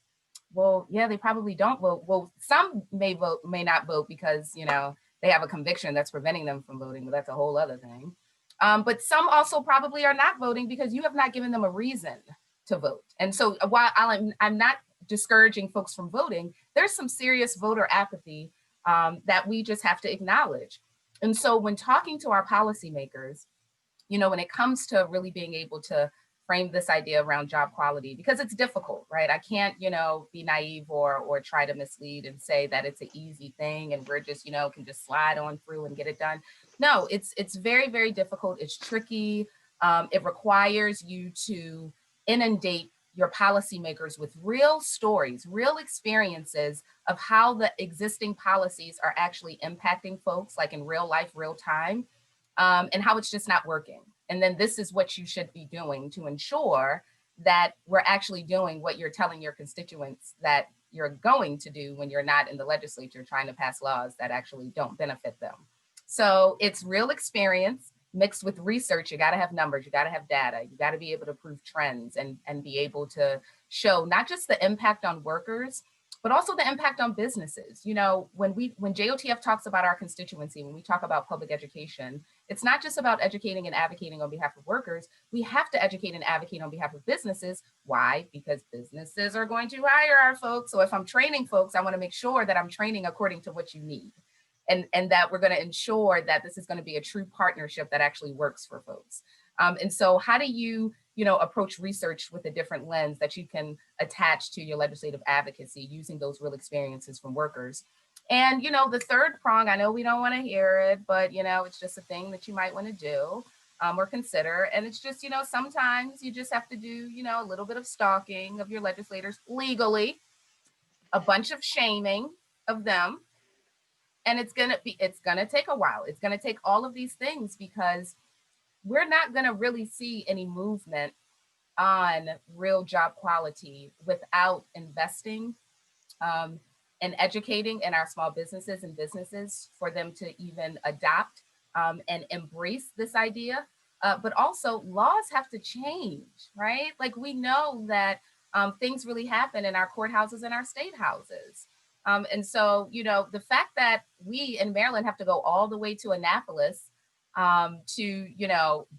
Well, yeah, they probably don't vote. Well, some may vote, may not vote because, they have a conviction that's preventing them from voting, but that's a whole other thing. But some also probably are not voting because you have not given them a reason to vote. And so while I'm not discouraging folks from voting, there's some serious voter apathy that we just have to acknowledge. And so when talking to our policymakers, when it comes to really being able to frame this idea around job quality, because it's difficult, right? I can't, be naive or try to mislead and say that it's an easy thing and we're just, can just slide on through and get it done. No, it's very, very difficult. It's tricky. It requires you to inundate your policymakers with real stories, real experiences of how the existing policies are actually impacting folks, like in real life, real time, and how it's just not working. And then this is what you should be doing to ensure that we're actually doing what you're telling your constituents that you're going to do when you're not in the legislature trying to pass laws that actually don't benefit them. So it's real experience mixed with research. You got to have numbers, you got to have data, you got to be able to prove trends and be able to show not just the impact on workers, but also the impact on businesses. When JOTF talks about our constituency, when we talk about public education, it's not just about educating and advocating on behalf of workers. We have to educate and advocate on behalf of businesses. Why? Because businesses are going to hire our folks. So if I'm training folks, I want to make sure that I'm training according to what you need. And that we're going to ensure that this is going to be a true partnership that actually works for folks. And so how do you, approach research with a different lens that you can attach to your legislative advocacy using those real experiences from workers? And, the third prong, I know we don't want to hear it, but, it's just a thing that you might want to do or consider. And it's just, sometimes you just have to do, a little bit of stalking of your legislators legally, a bunch of shaming of them. And it's going to take a while. It's going to take all of these things because we're not going to really see any movement on real job quality without investing and educating in our small businesses and businesses for them to even adopt and embrace this idea. But also laws have to change, right? Like we know that things really happen in our courthouses and our state houses. And so, the fact that we in Maryland have to go all the way to Annapolis to,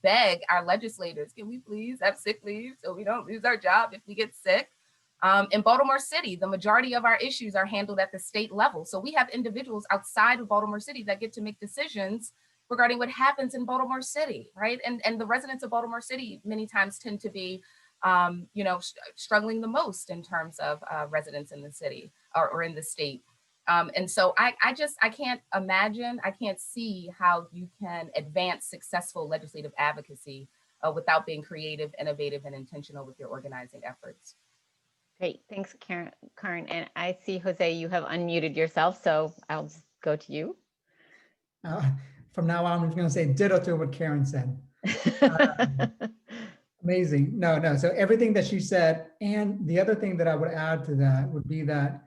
beg our legislators, can we please have sick leave so we don't lose our job if we get sick? In Baltimore City, the majority of our issues are handled at the state level. So we have individuals outside of Baltimore City that get to make decisions regarding what happens in Baltimore City, right? And the residents of Baltimore City many times tend to be struggling the most in terms of residents in the city or in the state. And so I can't imagine, I can't see how you can advance successful legislative advocacy without being creative, innovative, and intentional with your organizing efforts. Great, thanks, Karen. And I see, Jose, you have unmuted yourself, so I'll just go to you. from now on, I'm just going to say ditto to what Karen said. Amazing. No. So everything that she said, and the other thing that I would add to that would be that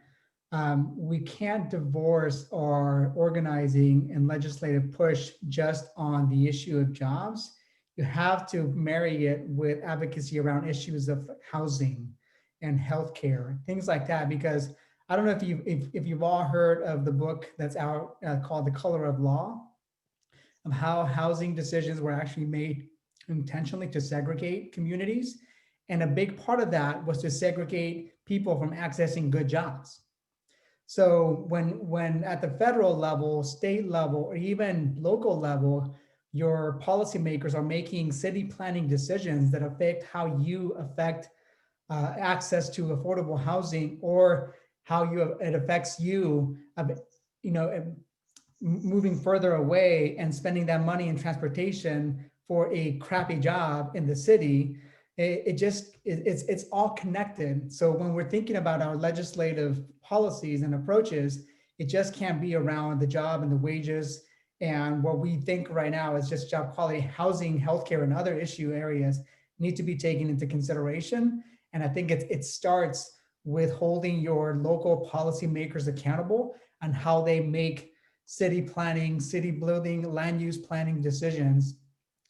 we can't divorce our organizing and legislative push just on the issue of jobs. You have to marry it with advocacy around issues of housing and healthcare, things like that. Because I don't know if you've all heard of the book that's out called The Color of Law, of how housing decisions were actually made intentionally to segregate communities. And a big part of that was to segregate people from accessing good jobs. So when at the federal level, state level, or even local level, your policymakers are making city planning decisions that affect how you affect access to affordable housing, or how it affects you, moving further away and spending that money in transportation for a crappy job in the city. It's all connected. So when we're thinking about our legislative policies and approaches, it just can't be around the job and the wages and what we think right now is just job quality. Housing, healthcare, and other issue areas need to be taken into consideration. And I think it starts with holding your local policymakers accountable on how they make city planning, city building, land use planning decisions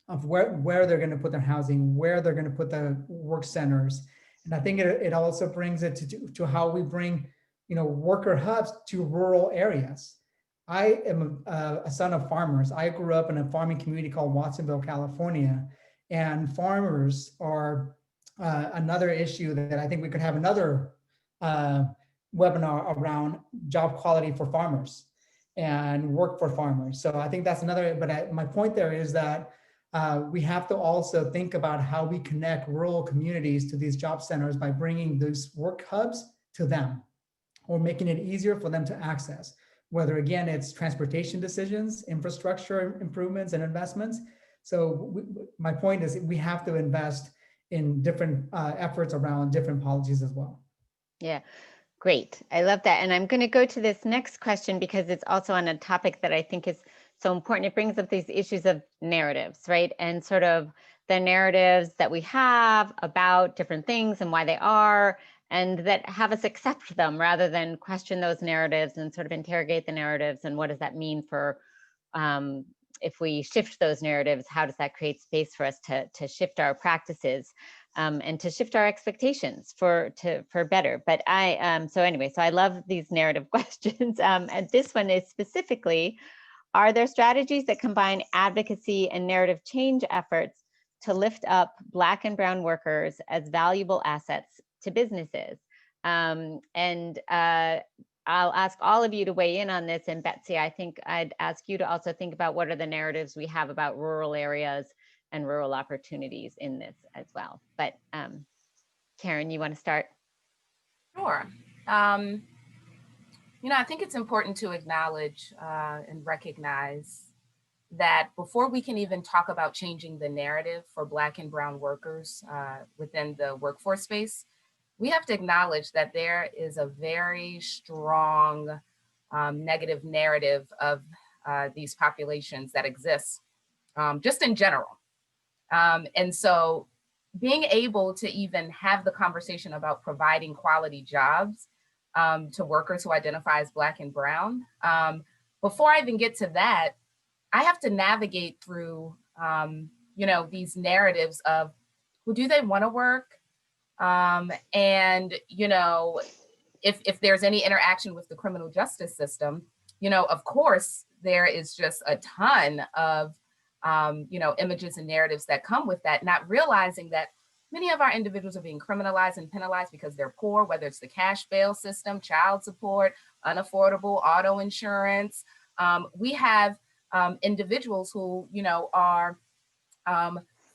of where they're going to put their housing, where they're going to put the work centers. And I think it also brings it to how we bring, worker hubs to rural areas. I am a son of farmers. I grew up in a farming community called Watsonville, California, and farmers are another issue that I think we could have another webinar around job quality for farmers and work for farmers. So I think that's another, but my point there is that we have to also think about how we connect rural communities to these job centers by bringing those work hubs to them, or making it easier for them to access, whether again, it's transportation decisions, infrastructure improvements and investments. So my point is we have to invest in different efforts around different policies as well. Yeah. Great. I love that. And I'm going to go to this next question because it's also on a topic that I think is so important. It brings up these issues of narratives, right? And sort of the narratives that we have about different things and why they are, and that have us accept them rather than question those narratives and sort of interrogate the narratives. And what does that mean for, if we shift those narratives, how does that create space for us to shift our practices? And to shift our expectations for better. But so I love these narrative questions. And this one is specifically, are there strategies that combine advocacy and narrative change efforts to lift up Black and Brown workers as valuable assets to businesses? And I'll ask all of you to weigh in on this. And Betsy, I think I'd ask you to also think about what are the narratives we have about rural areas and rural opportunities in this as well. But Karen, you want to start? Sure. I think it's important to acknowledge and recognize that before we can even talk about changing the narrative for Black and Brown workers within the workforce space, we have to acknowledge that there is a very strong negative narrative of these populations that exist just in general. And so being able to even have the conversation about providing quality jobs to workers who identify as Black and Brown, before I even get to that, I have to navigate through, these narratives of, well, do they want to work? And, if there's any interaction with the criminal justice system, of course, there is just a ton of images and narratives that come with that, not realizing that many of our individuals are being criminalized and penalized because they're poor, whether it's the cash bail system, child support, unaffordable auto insurance. We have individuals who, are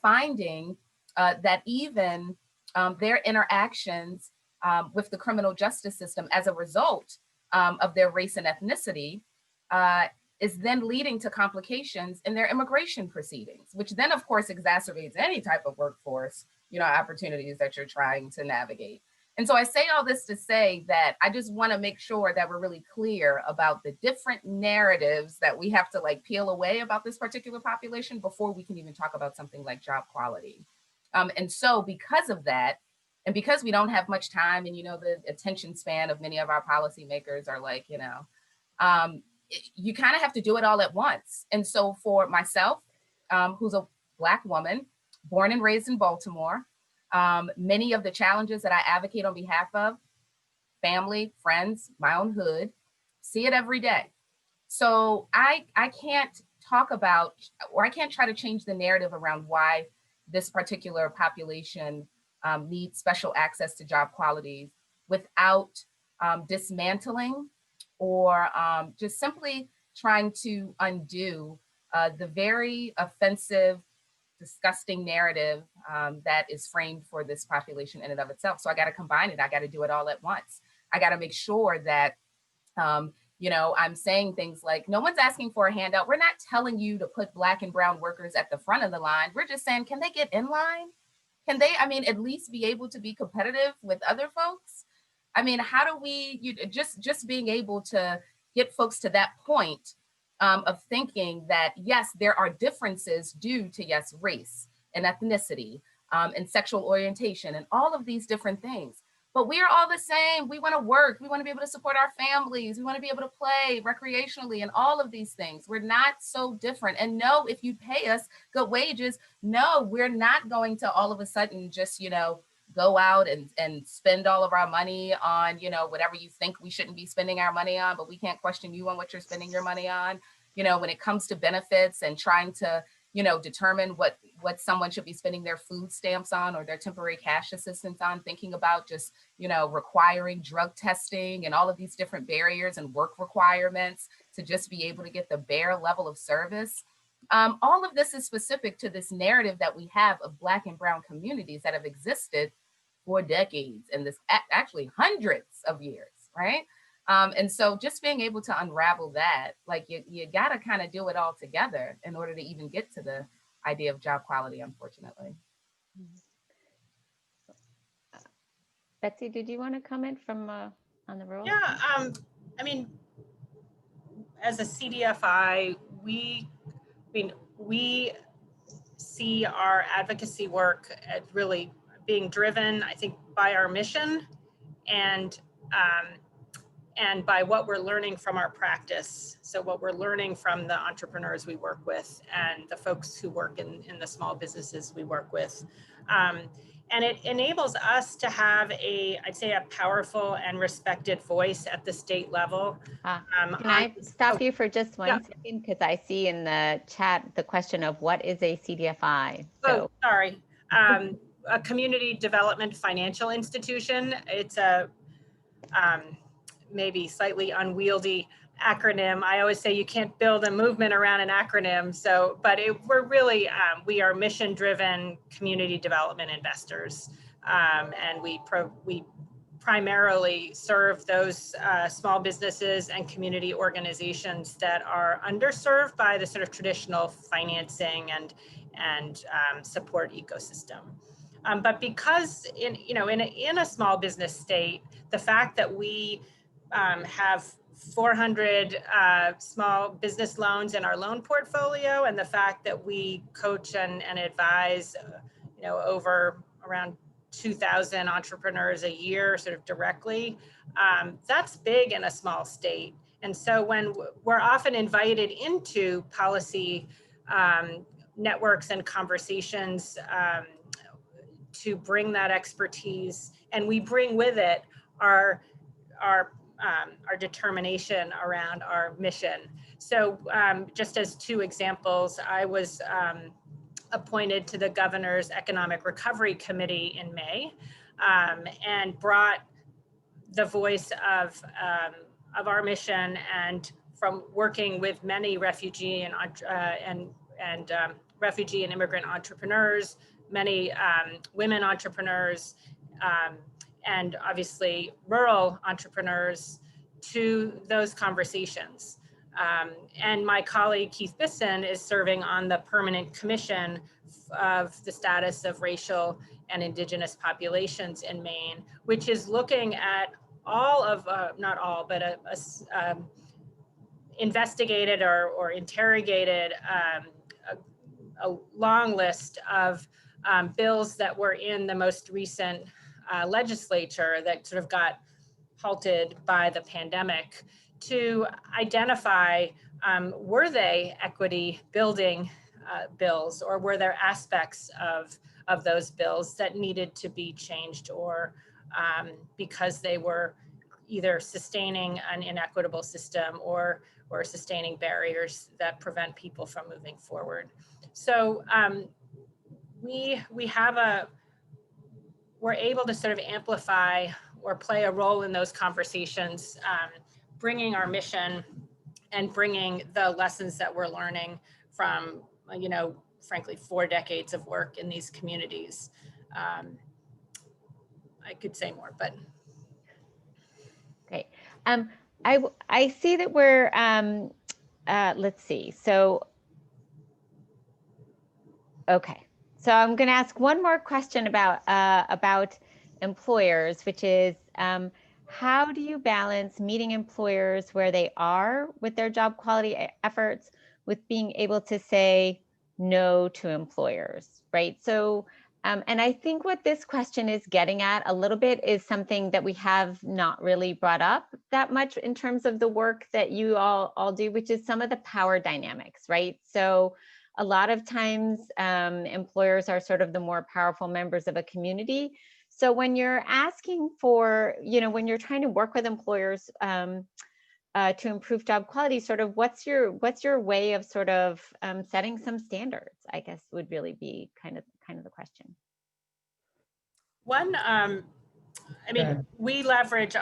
finding that even their interactions with the criminal justice system as a result of their race and ethnicity is then leading to complications in their immigration proceedings, which then of course exacerbates any type of workforce, opportunities that you're trying to navigate. And so I say all this to say that I just want to make sure that we're really clear about the different narratives that we have to like peel away about this particular population before we can even talk about something like job quality. And so because of that, and because we don't have much time, and the attention span of many of our policymakers are like, you kind of have to do it all at once. And so for myself, who's a Black woman, born and raised in Baltimore, many of the challenges that I advocate on behalf of, family, friends, my own hood, see it every day. So I can't talk about, or I can't try to change the narrative around why this particular population needs special access to job qualities without dismantling or just simply trying to undo the very offensive, disgusting narrative that is framed for this population in and of itself. So I got to combine it. I got to do it all at once. I got to make sure that, I'm saying things like, no one's asking for a handout. We're not telling you to put Black and brown workers at the front of the line. We're just saying, can they get in line? Can they, at least be able to be competitive with other folks? How do we, just being able to get folks to that point of thinking that, yes, there are differences due to, yes, race and ethnicity and sexual orientation and all of these different things. But we are all the same. We want to work. We want to be able to support our families. We want to be able to play recreationally and all of these things. We're not so different. And no, if you pay us good wages, no, we're not going to all of a sudden just, go out and spend all of our money on, whatever you think we shouldn't be spending our money on, but we can't question you on what you're spending your money on. When it comes to benefits and trying to, determine what someone should be spending their food stamps on or their temporary cash assistance on, thinking about just, requiring drug testing and all of these different barriers and work requirements to just be able to get the bare level of service. All of this is specific to this narrative that we have of Black and brown communities that have existed for decades and this actually hundreds of years, right? And so just being able to unravel that, like you gotta kind of do it all together in order to even get to the idea of job quality, unfortunately. Betsy, did you want to comment from on the role? Yeah, as a CDFI, we see our advocacy work as really being driven, I think, by our mission and by what we're learning from our practice. So what we're learning from the entrepreneurs we work with and the folks who work in the small businesses we work with. And it enables us to have I'd say a powerful and respected voice at the state level. Can I stop you for just one second? Because I see in the chat the question of what is a CDFI? So, sorry. A community development financial institution. It's a maybe slightly unwieldy acronym. I always say you can't build a movement around an acronym. So, but we're really, we are mission-driven community development investors. And we primarily serve those small businesses and community organizations that are underserved by the sort of traditional financing and support ecosystem. But because in a small business state, the fact that we have 400 small business loans in our loan portfolio, and the fact that we coach and advise, over around 2,000 entrepreneurs a year, sort of directly, that's big in a small state. And so when we're often invited into policy networks and conversations to bring that expertise, and we bring with it our determination around our mission. So just as two examples, I was appointed to the Governor's Economic Recovery Committee in May, and brought the voice of our mission, and from working with many refugee and refugee and immigrant entrepreneurs, many women entrepreneurs, and obviously rural entrepreneurs, to those conversations. And my colleague Keith Bisson is serving on the Permanent Commission the status of racial and indigenous populations in Maine, which is looking at all of, not all, but investigated or interrogated a long list of bills that were in the most recent legislature that sort of got halted by the pandemic to identify, were they equity building bills, or were there aspects of those bills that needed to be changed, or because they were either sustaining an inequitable system or sustaining barriers that prevent people from moving forward. So we're able to sort of amplify or play a role in those conversations, bringing our mission and bringing the lessons that we're learning from, frankly, 4 decades of work in these communities. I could say more, but. Great. I see that we're, let's see. So, okay. So I'm going to ask one more question about employers, which is, how do you balance meeting employers where they are with their job quality efforts with being able to say no to employers, right? So, and I think what this question is getting at a little bit is something that we have not really brought up that much in terms of the work that you all do, which is some of the power dynamics, right? So a lot of times employers are sort of the more powerful members of a community. So when you're asking for, when you're trying to work with employers to improve job quality, sort of what's your way of sort of setting some standards, I guess, would really be kind of the question. One, we leverage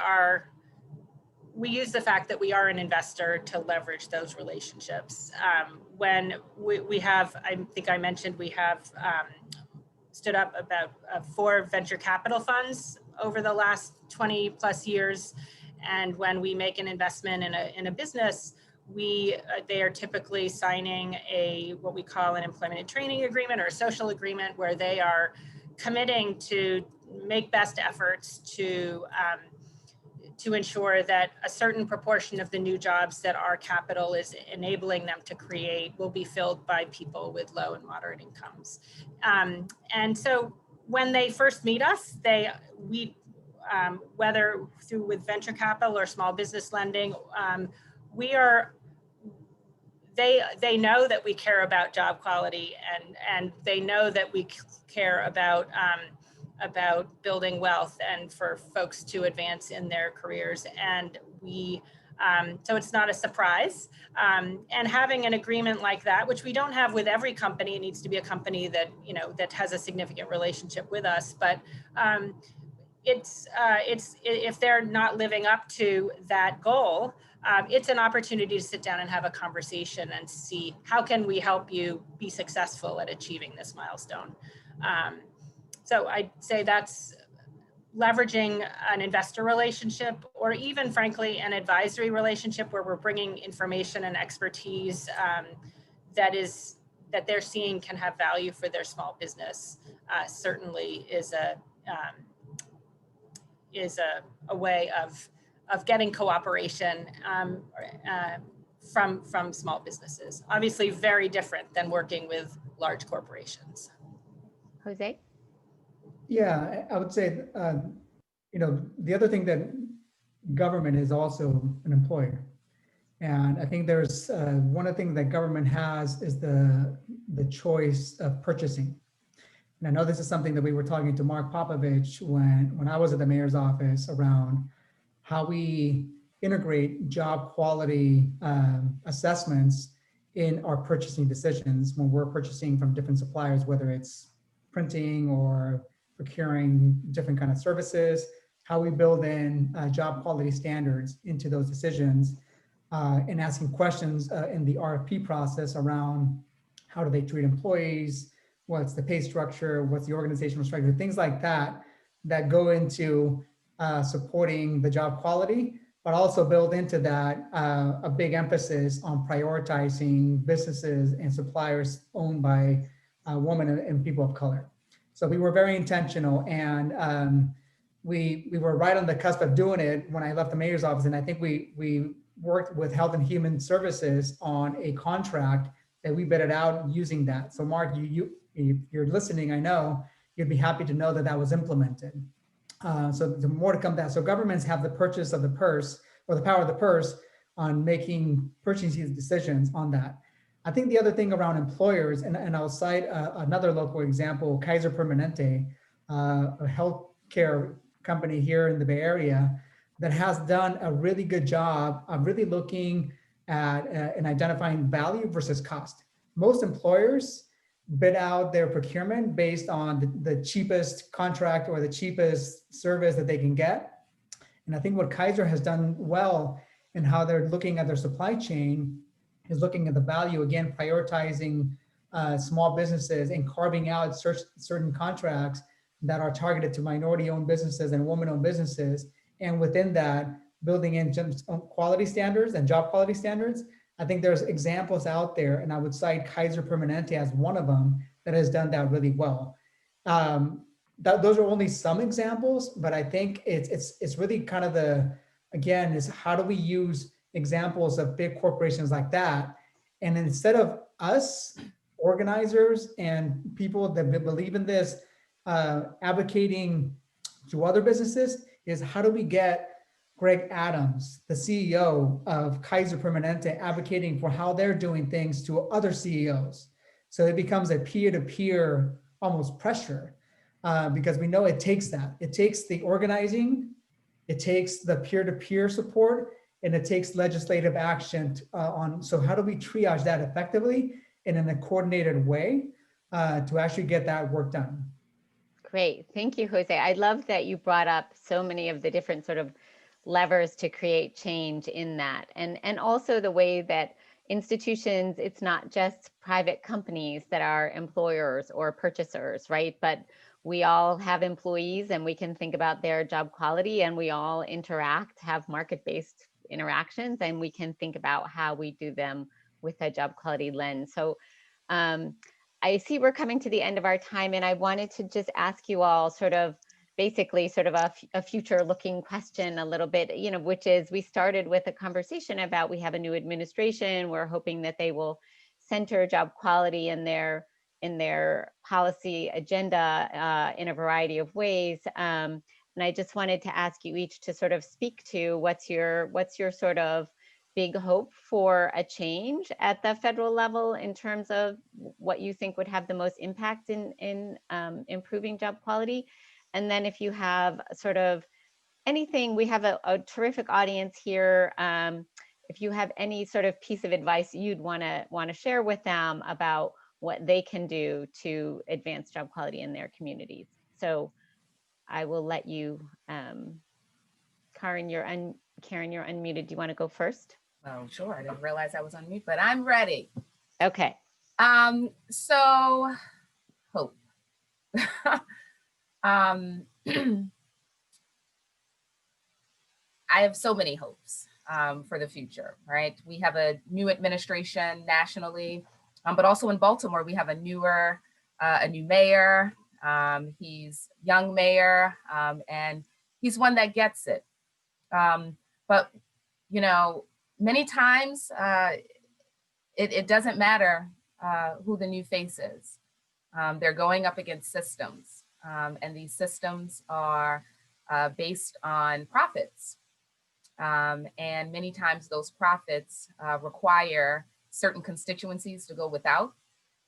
we use the fact that we are an investor to leverage those relationships. When we have, I think I mentioned, we have stood up about 4 venture capital funds over the last 20 plus years. And when we make an investment in a business, they are typically signing what we call an employment and training agreement or a social agreement, where they are committing to make best efforts to ensure that a certain proportion of the new jobs that our capital is enabling them to create will be filled by people with low and moderate incomes. And so when they first meet us, whether with venture capital or small business lending, they know that we care about job quality, and they know that we care about building wealth and for folks to advance in their careers. And so it's not a surprise. And having an agreement like that, which we don't have with every company, it needs to be a company that, that has a significant relationship with us. But if they're not living up to that goal, it's an opportunity to sit down and have a conversation and see how can we help you be successful at achieving this milestone. So I'd say that's leveraging an investor relationship, or even frankly an advisory relationship where we're bringing information and expertise that they're seeing can have value for their small business. Certainly is a way of getting cooperation from small businesses. Obviously very different than working with large corporations. Jose? Yeah, I would say, the other thing that government is also an employer. And I think there's one of the things that government has is the choice of purchasing. And I know this is something that we were talking to Mark Popovich when I was at the mayor's office around how we integrate job quality assessments in our purchasing decisions when we're purchasing from different suppliers, whether it's printing or procuring different kind of services, how we build in job quality standards into those decisions, and asking questions in the RFP process around how do they treat employees, what's the pay structure, what's the organizational structure, things like that, that go into supporting the job quality, but also build into that a big emphasis on prioritizing businesses and suppliers owned by women and people of color. So we were very intentional, and we were right on the cusp of doing it when I left the mayor's office. And I think we worked with Health and Human Services on a contract that we bidded out using that. So Mark, if you're listening, I know you'd be happy to know that that was implemented. So the more to come that. So governments have the purchase of the purse, or the power of the purse, on making purchasing decisions on that. I think the other thing around employers, and I'll cite another local example, Kaiser Permanente, a healthcare company here in the Bay Area that has done a really good job of really looking at and identifying value versus cost. Most employers bid out their procurement based on the cheapest contract or the cheapest service that they can get. And I think what Kaiser has done well in how they're looking at their supply chain is looking at the value, again, prioritizing small businesses and carving out certain contracts that are targeted to minority-owned businesses and women-owned businesses. And within that, building in quality standards and job quality standards. I think there's examples out there, and I would cite Kaiser Permanente as one of them that has done that really well. Those are only some examples, but I think it's really kind of again, is how do we use examples of big corporations like that? And instead of us, organizers and people that believe in this, advocating to other businesses, is how do we get Greg Adams, the CEO of Kaiser Permanente, advocating for how they're doing things to other CEOs. So it becomes a peer-to-peer almost pressure, because we know it takes that. It takes the organizing, it takes the peer-to-peer support, and it takes legislative action on. So how do we triage that effectively and in a coordinated way to actually get that work done? Great. Thank you, Jose. I love that you brought up so many of the different sort of levers to create change in that. And also the way that institutions, it's not just private companies that are employers or purchasers, right? But we all have employees and we can think about their job quality, and we all interact, have market-based interactions, and we can think about how we do them with a job quality lens. So I see we're coming to the end of our time, and I wanted to just ask you all basically a future looking question a little bit, which is, we started with a conversation about, we have a new administration. We're hoping that they will center job quality in their policy agenda in a variety of ways. And I just wanted to ask you each to sort of speak to what's your sort of big hope for a change at the federal level in terms of what you think would have the most impact in improving job quality. And then if you have sort of anything, we have a terrific audience here. If you have any sort of piece of advice you'd want to share with them about what they can do to advance job quality in their communities. So I will let you, Karen, you're unmuted. Do you want to go first? Oh, sure. I didn't realize I was on mute, but I'm ready. Okay. So hope. I have so many hopes for the future, right? We have a new administration nationally, but also in Baltimore, we have a new mayor. He's young mayor, and he's one that gets it. But, many times it doesn't matter who the new face is. They're going up against systems, and these systems are based on profits. And many times those profits require certain constituencies to go without,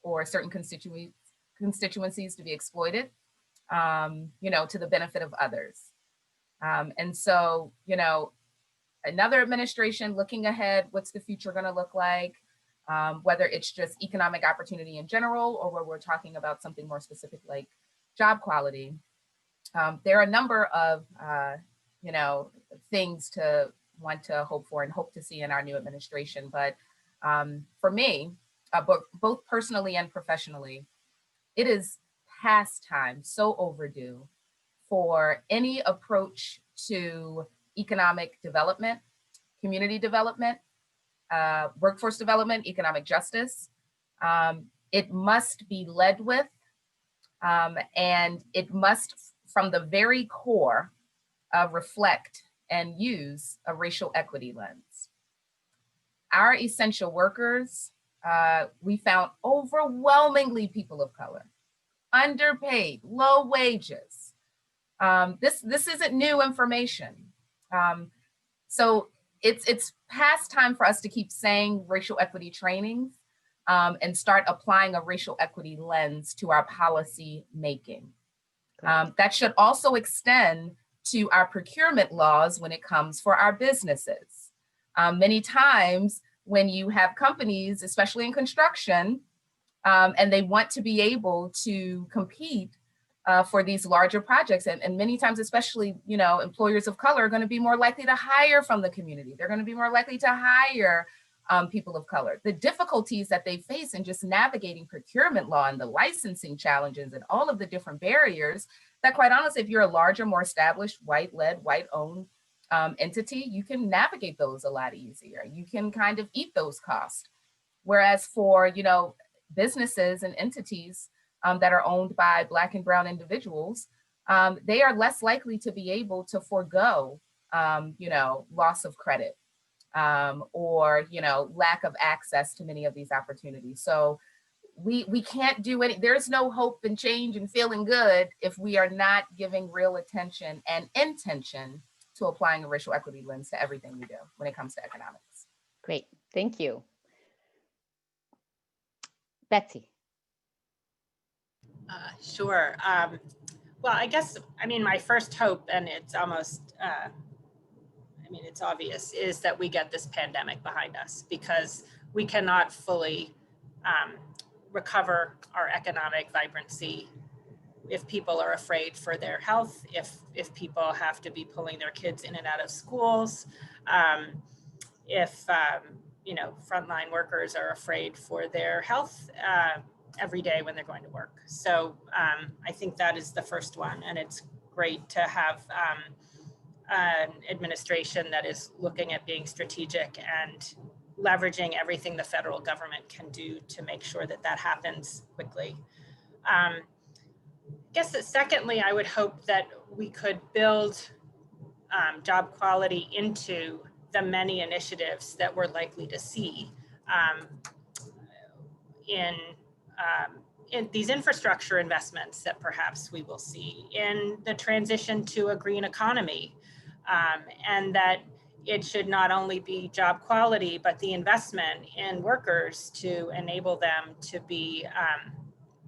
or certain constituencies to be exploited, to the benefit of others. And so, another administration looking ahead, what's the future going to look like? Whether it's just economic opportunity in general, or where we're talking about something more specific like job quality. There are a number of, things to want to hope for and hope to see in our new administration. But for me, both personally and professionally, it is past time, so overdue, for any approach to economic development, community development, workforce development, economic justice, It must be led with, and it must, from the very core, reflect and use a racial equity lens. Our essential workers, we found overwhelmingly people of color, underpaid, low wages. This isn't new information. So it's past time for us to keep saying racial equity trainings and start applying a racial equity lens to our policy making. That should also extend to our procurement laws when it comes for our businesses. Many times when you have companies, especially in construction, and they want to be able to compete for these larger projects, and many times, especially, you know, employers of color are going to be more likely to hire from the community. They're going to be more likely to hire people of color. The difficulties that they face in just navigating procurement law and the licensing challenges and all of the different barriers that, quite honestly, if you're a larger, more established, white-led, white-owned entity, you can navigate those a lot easier. You can kind of eat those costs. Whereas for, you know, businesses and entities that are owned by Black and Brown individuals, they are less likely to be able to forego, you know, loss of credit or, you know, lack of access to many of these opportunities. So we can't do any, there's no hope and change and feeling good if we are not giving real attention and intention to applying a racial equity lens to everything we do when it comes to economics. Great, thank you. Betsy. Sure. Well, I guess, I mean, my first hope, and it's almost, I mean, it's obvious, is that we get this pandemic behind us, because we cannot fully recover our economic vibrancy if people are afraid for their health, if people have to be pulling their kids in and out of schools, if you know, frontline workers are afraid for their health every day when they're going to work. So I think that is the first one, and it's great to have an administration that is looking at being strategic and leveraging everything the federal government can do to make sure that that happens quickly. I guess that secondly, I would hope that we could build job quality into the many initiatives that we're likely to see in these infrastructure investments that perhaps we will see, in the transition to a green economy, and that it should not only be job quality, but the investment in workers to enable them to be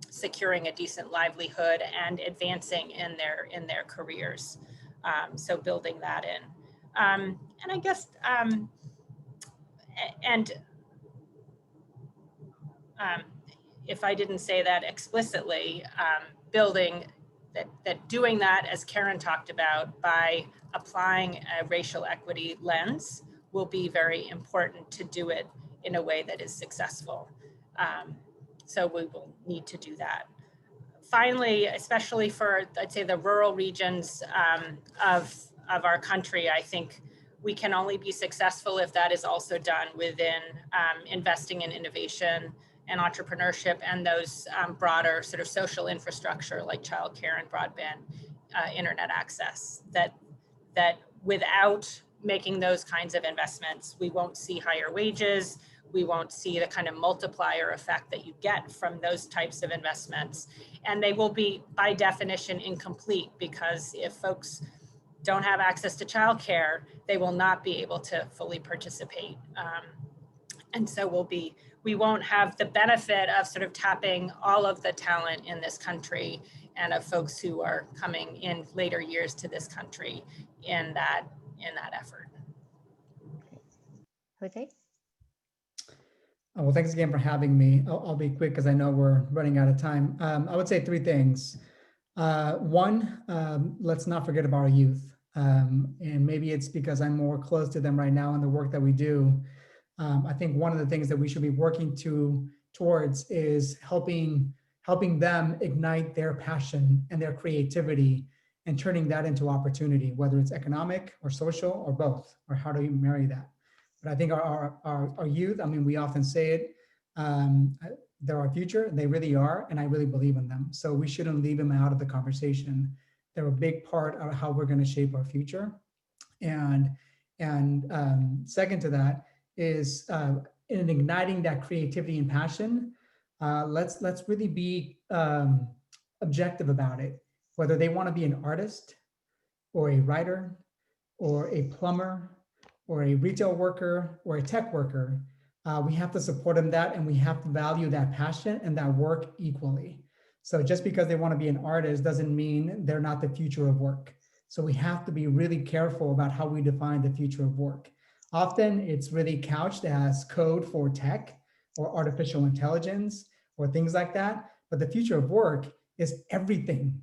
securing a decent livelihood and advancing in their careers. So building that in. And I guess, if I didn't say that explicitly, building that doing that, as Karen talked about, by applying a racial equity lens will be very important to do it in a way that is successful. So we will need to do that. Finally, especially for, I'd say, the rural regions of our country, I think we can only be successful if that is also done within investing in innovation and entrepreneurship and those broader sort of social infrastructure like childcare and broadband internet access. That without making those kinds of investments, we won't see higher wages, we won't see the kind of multiplier effect that you get from those types of investments. And they will be, by definition, incomplete, because if folks don't have access to childcare, they will not be able to fully participate. And so we won't have the benefit of sort of tapping all of the talent in this country and of folks who are coming in later years to this country in that effort. Jose? Well, thanks again for having me. I'll be quick because I know we're running out of time. I would say three things. One, let's not forget about our youth. And maybe it's because I'm more close to them right now in the work that we do. I think one of the things that we should be working towards is helping them ignite their passion and their creativity and turning that into opportunity, whether it's economic or social or both, or how do you marry that? But I think our youth, I mean, we often say it, They're our future, they really are, and I really believe in them. So we shouldn't leave them out of the conversation. They're a big part of how we're going to shape our future. And second to that is in igniting that creativity and passion. Let's really be objective about it. Whether they want to be an artist or a writer or a plumber or a retail worker or a tech worker, we have to support them that, and we have to value that passion and that work equally. So just because they want to be an artist doesn't mean they're not the future of work. So we have to be really careful about how we define the future of work. Often it's really couched as code for tech or artificial intelligence or things like that. But the future of work is everything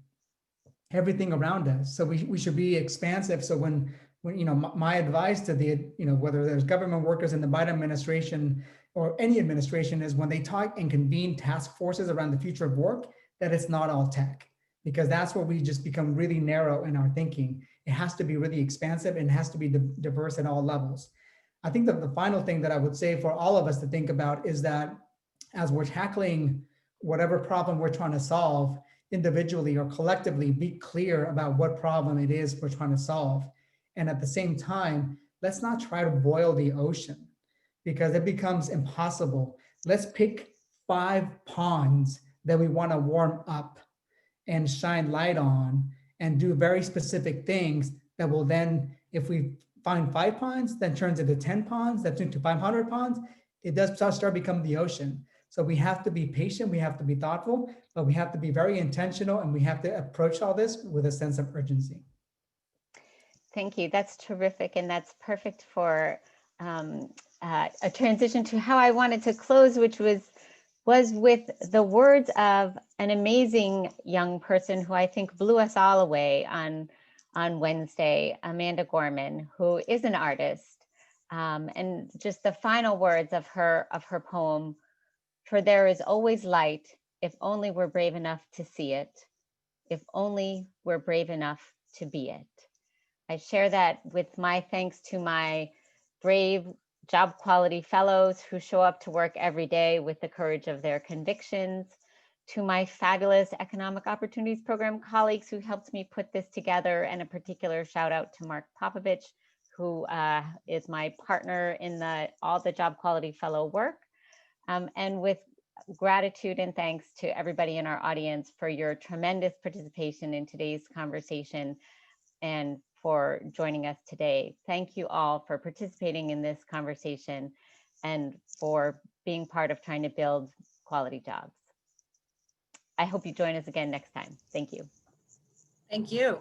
around us. So we should be expansive. So when my advice to the, whether there's government workers in the Biden administration or any administration, is when they talk and convene task forces around the future of work, that it's not all tech, because that's where we just become really narrow in our thinking. It has to be really expansive and it has to be diverse at all levels. I think that the final thing that I would say for all of us to think about is that as we're tackling whatever problem we're trying to solve, individually or collectively, be clear about what problem it is we're trying to solve. And at the same time, let's not try to boil the ocean, because it becomes impossible. Let's pick 5 ponds that we want to warm up and shine light on and do very specific things that will then, if we find 5 ponds, then turns into 10 ponds, that's into 500 ponds, it does start becoming the ocean. So we have to be patient, we have to be thoughtful, but we have to be very intentional, and we have to approach all this with a sense of urgency. Thank you. That's terrific. And that's perfect for a transition to how I wanted to close, which was with the words of an amazing young person who I think blew us all away on Wednesday, Amanda Gorman, who is an artist. And just the final words of her poem: "For there is always light, if only we're brave enough to see it, if only we're brave enough to be it." I share that with my thanks to my brave job quality fellows who show up to work every day with the courage of their convictions, to my fabulous Economic Opportunities Program colleagues who helped me put this together, and a particular shout out to Mark Popovich, who is my partner in all the job quality fellow work. And with gratitude and thanks to everybody in our audience for your tremendous participation in today's conversation and for joining us today. Thank you all for participating in this conversation and for being part of trying to build quality jobs. I hope you join us again next time. Thank you. Thank you.